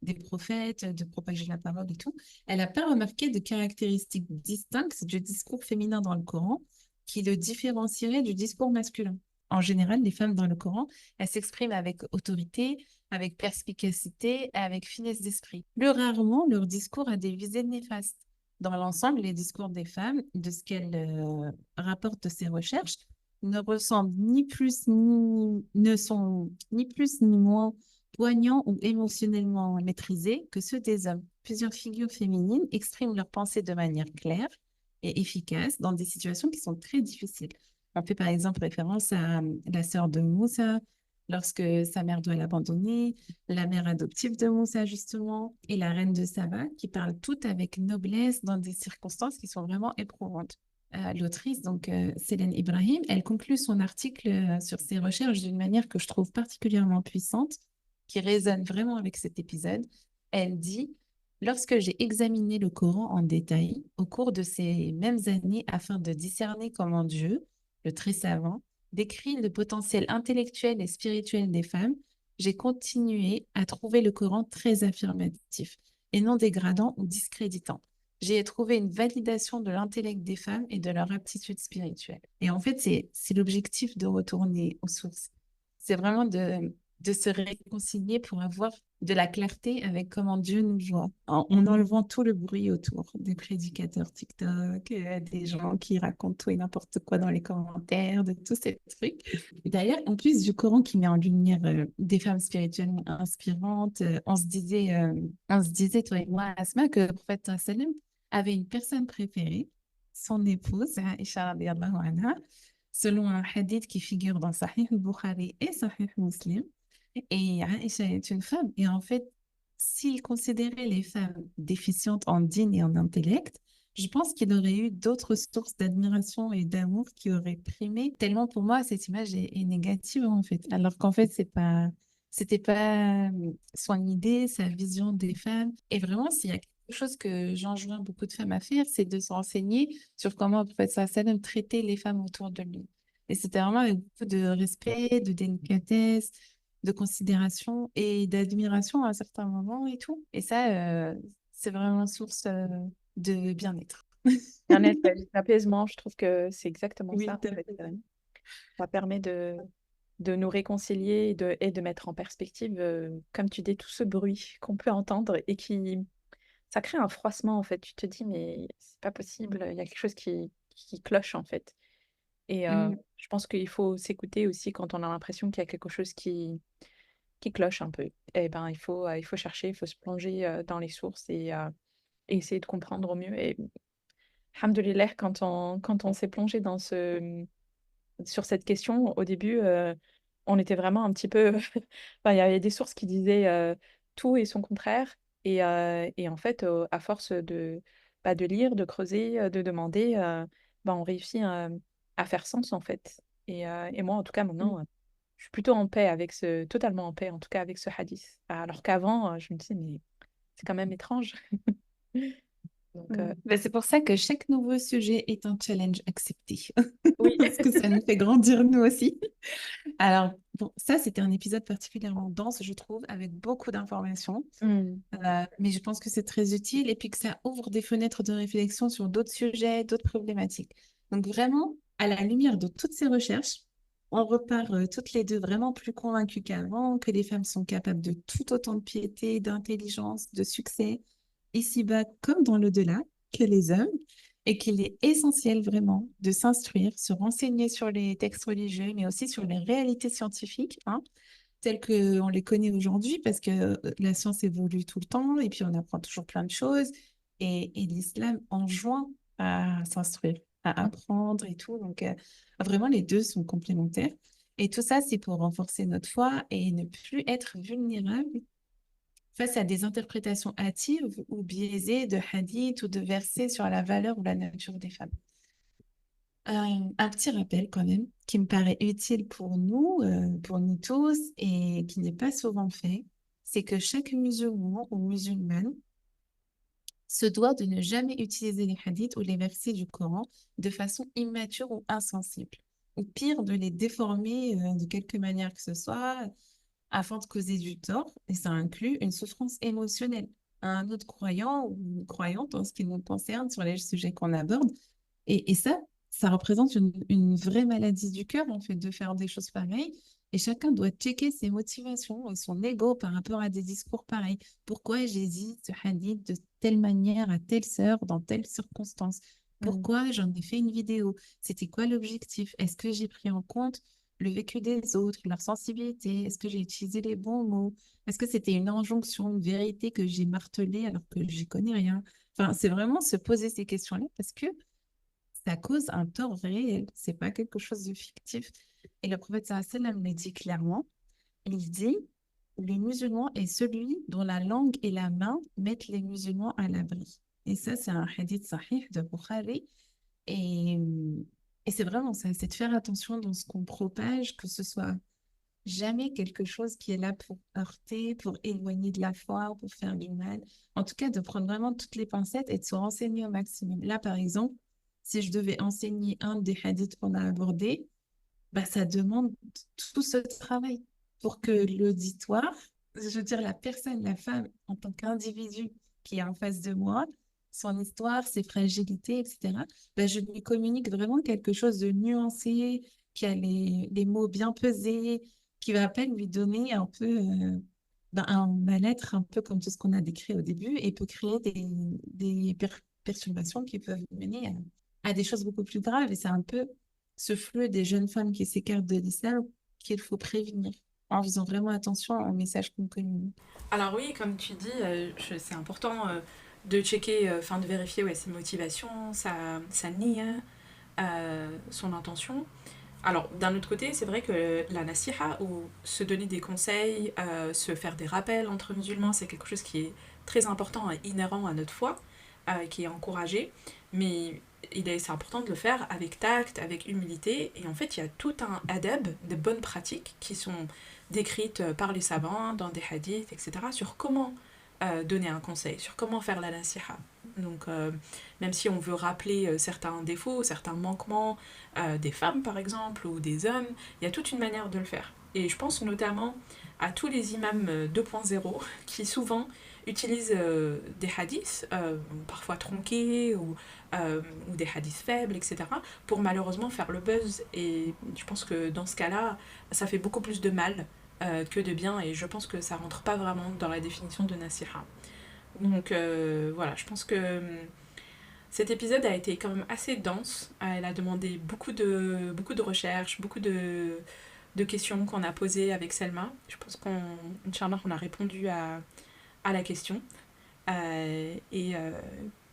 des prophètes, de propager la parole et tout, elle n'a pas remarqué de caractéristiques distinctes du discours féminin dans le Coran qui le différencierait du discours masculin. En général, les femmes dans le Coran, elles s'expriment avec autorité, avec perspicacité et avec finesse d'esprit. Plus rarement, leur discours a des visées néfastes. Dans l'ensemble, les discours des femmes, de ce qu'elles rapportent de ces recherches, ne ressemblent ni plus ni ne sont ni plus ni moins poignants ou émotionnellement maîtrisés que ceux des hommes. Plusieurs figures féminines expriment leurs pensées de manière claire et efficace dans des situations qui sont très difficiles. On fait par exemple référence à la sœur de Moussa, lorsque sa mère doit l'abandonner, la mère adoptive de Moussa justement, et la reine de Saba, qui parlent toutes avec noblesse dans des circonstances qui sont vraiment éprouvantes. L'autrice, donc Célène Ibrahim, elle conclut son article sur ses recherches d'une manière que je trouve particulièrement puissante, qui résonne vraiment avec cet épisode. Elle dit: lorsque j'ai examiné le Coran en détail au cours de ces mêmes années afin de discerner comment Dieu, le très savant, décrit le potentiel intellectuel et spirituel des femmes, j'ai continué à trouver le Coran très affirmatif et non dégradant ou discréditant. J'ai trouvé une validation de l'intellect des femmes et de leur aptitude spirituelle. Et en fait, c'est l'objectif de retourner aux sources. C'est vraiment de se réconcilier pour avoir de la clarté avec comment Dieu nous voit, en enlevant tout le bruit autour des prédicateurs TikTok, des gens qui racontent tout et n'importe quoi dans les commentaires, de tous ces trucs. D'ailleurs, en plus du Coran qui met en lumière des femmes spirituellement inspirantes, on se disait, toi et moi, Asma, que le prophète sallam avait une personne préférée, son épouse, Aïcha radiyallahu anha, selon un hadith qui figure dans Sahih al-Bukhari et Sahih Muslim. Et Aïcha est une femme. Et en fait, s'il considérait les femmes déficientes en dîne et en intellect, je pense qu'il aurait eu d'autres sources d'admiration et d'amour qui auraient primé. Tellement pour moi, cette image est négative en fait. Alors qu'en fait, c'était pas son idée, sa vision des femmes. Et vraiment, s'il y a quelque chose que j'enjoins beaucoup de femmes à faire, c'est de se renseigner sur comment le prophète sallam traitait les femmes autour de lui. Et c'était vraiment avec beaucoup de respect, de délicatesse, de considération et d'admiration à certains moments et tout. Et ça, c'est vraiment source de bien-être. Bien-être, l'apaisement, je trouve que c'est exactement Oui, ça. En fait. Ça permet de nous réconcilier et de mettre en perspective, comme tu dis, tout ce bruit qu'on peut entendre et ça crée un froissement en fait. Tu te dis, mais c'est pas possible, il y a quelque chose qui cloche en fait. Et je pense qu'il faut s'écouter aussi quand on a l'impression qu'il y a quelque chose qui cloche un peu. Et ben, il faut chercher, il faut se plonger dans les sources et essayer de comprendre au mieux. Et alhamdoulilah, quand on s'est plongé sur cette question, au début, on était vraiment un petit peu... Enfin, il y avait des sources qui disaient tout et son contraire. Et en fait, à force de lire, de creuser, de demander, on réussit à faire sens, en fait. Et moi, en tout cas, maintenant, je suis plutôt en paix totalement en paix, en tout cas, avec ce hadith. Alors qu'avant, je me disais, mais c'est quand même étrange. Donc, C'est pour ça que chaque nouveau sujet est un challenge accepté. oui. Parce que ça nous fait grandir nous aussi. Alors, bon, ça, c'était un épisode particulièrement dense, je trouve, avec beaucoup d'informations. Mais je pense que c'est très utile et puis que ça ouvre des fenêtres de réflexion sur d'autres sujets, d'autres problématiques. Donc, vraiment, à la lumière de toutes ces recherches, on repart toutes les deux vraiment plus convaincues qu'avant, que les femmes sont capables de tout autant de piété, d'intelligence, de succès, ici-bas comme dans l'au-delà, que les hommes. et qu'il est essentiel vraiment de s'instruire, se renseigner sur les textes religieux, mais aussi sur les réalités scientifiques, hein, telles qu'on les connaît aujourd'hui, parce que la science évolue tout le temps et puis on apprend toujours plein de choses. Et l'islam enjoint à s'instruire, à apprendre et tout. Donc, vraiment, les deux sont complémentaires. Et tout ça, c'est pour renforcer notre foi et ne plus être vulnérable face à des interprétations hâtives ou biaisées de hadiths ou de versets sur la valeur ou la nature des femmes. Un petit rappel quand même qui me paraît utile pour nous tous et qui n'est pas souvent fait, c'est que chaque musulman ou musulmane se doit de ne jamais utiliser les hadiths ou les versets du Coran de façon immature ou insensible, ou pire, de les déformer de quelque manière que ce soit afin de causer du tort, et ça inclut une souffrance émotionnelle à un autre croyant ou une croyante en ce qui nous concerne sur les sujets qu'on aborde. Et ça représente une vraie maladie du cœur, en fait, de faire des choses pareilles. Et chacun doit checker ses motivations et son ego par rapport à des discours pareils. Pourquoi j'ai dit ce hadith de telle manière à telle sœur, dans telle circonstance? Pourquoi j'en ai fait une vidéo? C'était quoi l'objectif? Est-ce que j'ai pris en compte le vécu des autres, leur sensibilité? Est-ce que j'ai utilisé les bons mots? Est-ce que c'était une injonction, une vérité que j'ai martelée alors que j'y connais rien? Enfin, c'est vraiment se poser ces questions-là parce que ça cause un tort réel. C'est pas quelque chose de fictif. Et le prophète sallallahu alayhi wa sallam le dit clairement. Il dit, le musulman est celui dont la langue et la main mettent les musulmans à l'abri. Et ça, c'est un hadith sahih de Bukhari. Et, et c'est vraiment ça, c'est de faire attention dans ce qu'on propage, que ce soit jamais quelque chose qui est là pour heurter, pour éloigner de la foi, pour faire du mal. En tout cas, de prendre vraiment toutes les pincettes et de se renseigner au maximum. Là, par exemple, si je devais enseigner un des hadiths qu'on a abordés, bah, ça demande tout ce travail pour que l'auditoire, je veux dire la personne, la femme en tant qu'individu qui est en face de moi, son histoire, ses fragilités, etc., bah, je lui communique vraiment quelque chose de nuancé, qui a les mots bien pesés, qui va à peine lui donner un peu un mal-être, un peu comme tout ce qu'on a décrit au début, et peut créer des perturbations qui peuvent mener à des choses beaucoup plus graves. Et c'est un peu ce flux des jeunes femmes qui s'écartent de l'islam qu'il faut prévenir en faisant vraiment attention au message qu'on communique. Alors oui, comme tu dis, c'est important de checker, de vérifier ses motivations, sa niya, son intention. Alors, d'un autre côté, c'est vrai que la nasiha, ou se donner des conseils, se faire des rappels entre musulmans, c'est quelque chose qui est très important et inhérent à notre foi, qui est encouragé, mais c'est important de le faire avec tact, avec humilité, et en fait, il y a tout un adab, de bonnes pratiques qui sont décrites par les savants, dans des hadiths, etc., sur comment donner un conseil, sur comment faire la nasiha. Donc, même si on veut rappeler certains défauts, certains manquements des femmes, par exemple, ou des hommes, il y a toute une manière de le faire. Et je pense notamment à tous les imams 2.0 qui souvent utilisent des hadiths, parfois tronqués, ou des hadiths faibles, etc., pour malheureusement faire le buzz. Et je pense que dans ce cas-là, ça fait beaucoup plus de mal que de bien, et je pense que ça rentre pas vraiment dans la définition de nasiha. Donc voilà, je pense que cet épisode a été quand même assez dense. Elle a demandé beaucoup de recherches, beaucoup de questions qu'on a posées avec Selma. Je pense qu'Inch'Allah, on a répondu à la question. Et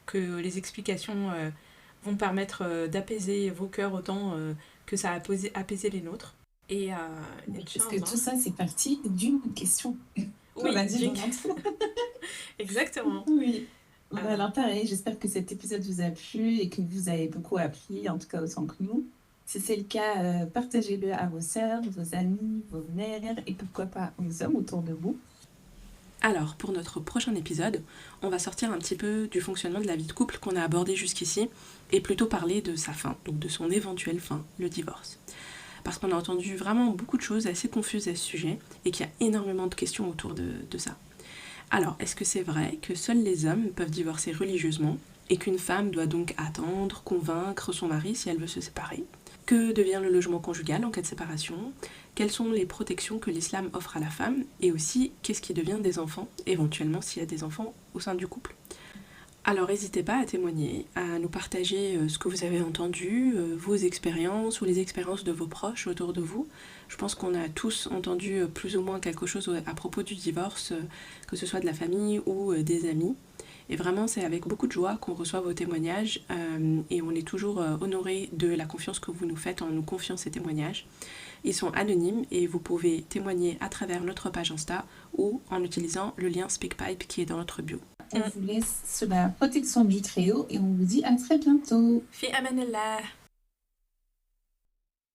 que les explications vont permettre d'apaiser vos cœurs autant que ça a apaisé les nôtres. Et parce que tout ça, c'est parti d'une question. Oui, exactement. Oui. Alors pareil, j'espère que cet épisode vous a plu et que vous avez beaucoup appris, en tout cas autant que nous. Si c'est le cas, partagez-le à vos sœurs, vos amis, vos mères et pourquoi pas aux hommes autour de vous. Alors, pour notre prochain épisode, on va sortir un petit peu du fonctionnement de la vie de couple qu'on a abordé jusqu'ici et plutôt parler de sa fin, donc de son éventuelle fin, le divorce. Parce qu'on a entendu vraiment beaucoup de choses assez confuses à ce sujet et qu'il y a énormément de questions autour de ça. Alors, est-ce que c'est vrai que seuls les hommes peuvent divorcer religieusement et qu'une femme doit donc attendre, convaincre son mari si elle veut se séparer? Que devient le logement conjugal en cas de séparation? Quelles sont les protections que l'islam offre à la femme? Et aussi, qu'est-ce qui devient des enfants, éventuellement s'il y a des enfants au sein du couple? Alors n'hésitez pas à témoigner, à nous partager ce que vous avez entendu, vos expériences ou les expériences de vos proches autour de vous. Je pense qu'on a tous entendu plus ou moins quelque chose à propos du divorce, que ce soit de la famille ou des amis. Et vraiment, c'est avec beaucoup de joie qu'on reçoit vos témoignages et on est toujours honoré de la confiance que vous nous faites en nous confiant ces témoignages. Ils sont anonymes et vous pouvez témoigner à travers notre page Insta ou en utilisant le lien SpeakPipe qui est dans notre bio. On vous laisse sous la protection du Très-Haut et on vous dit à très bientôt. Fi amanillah.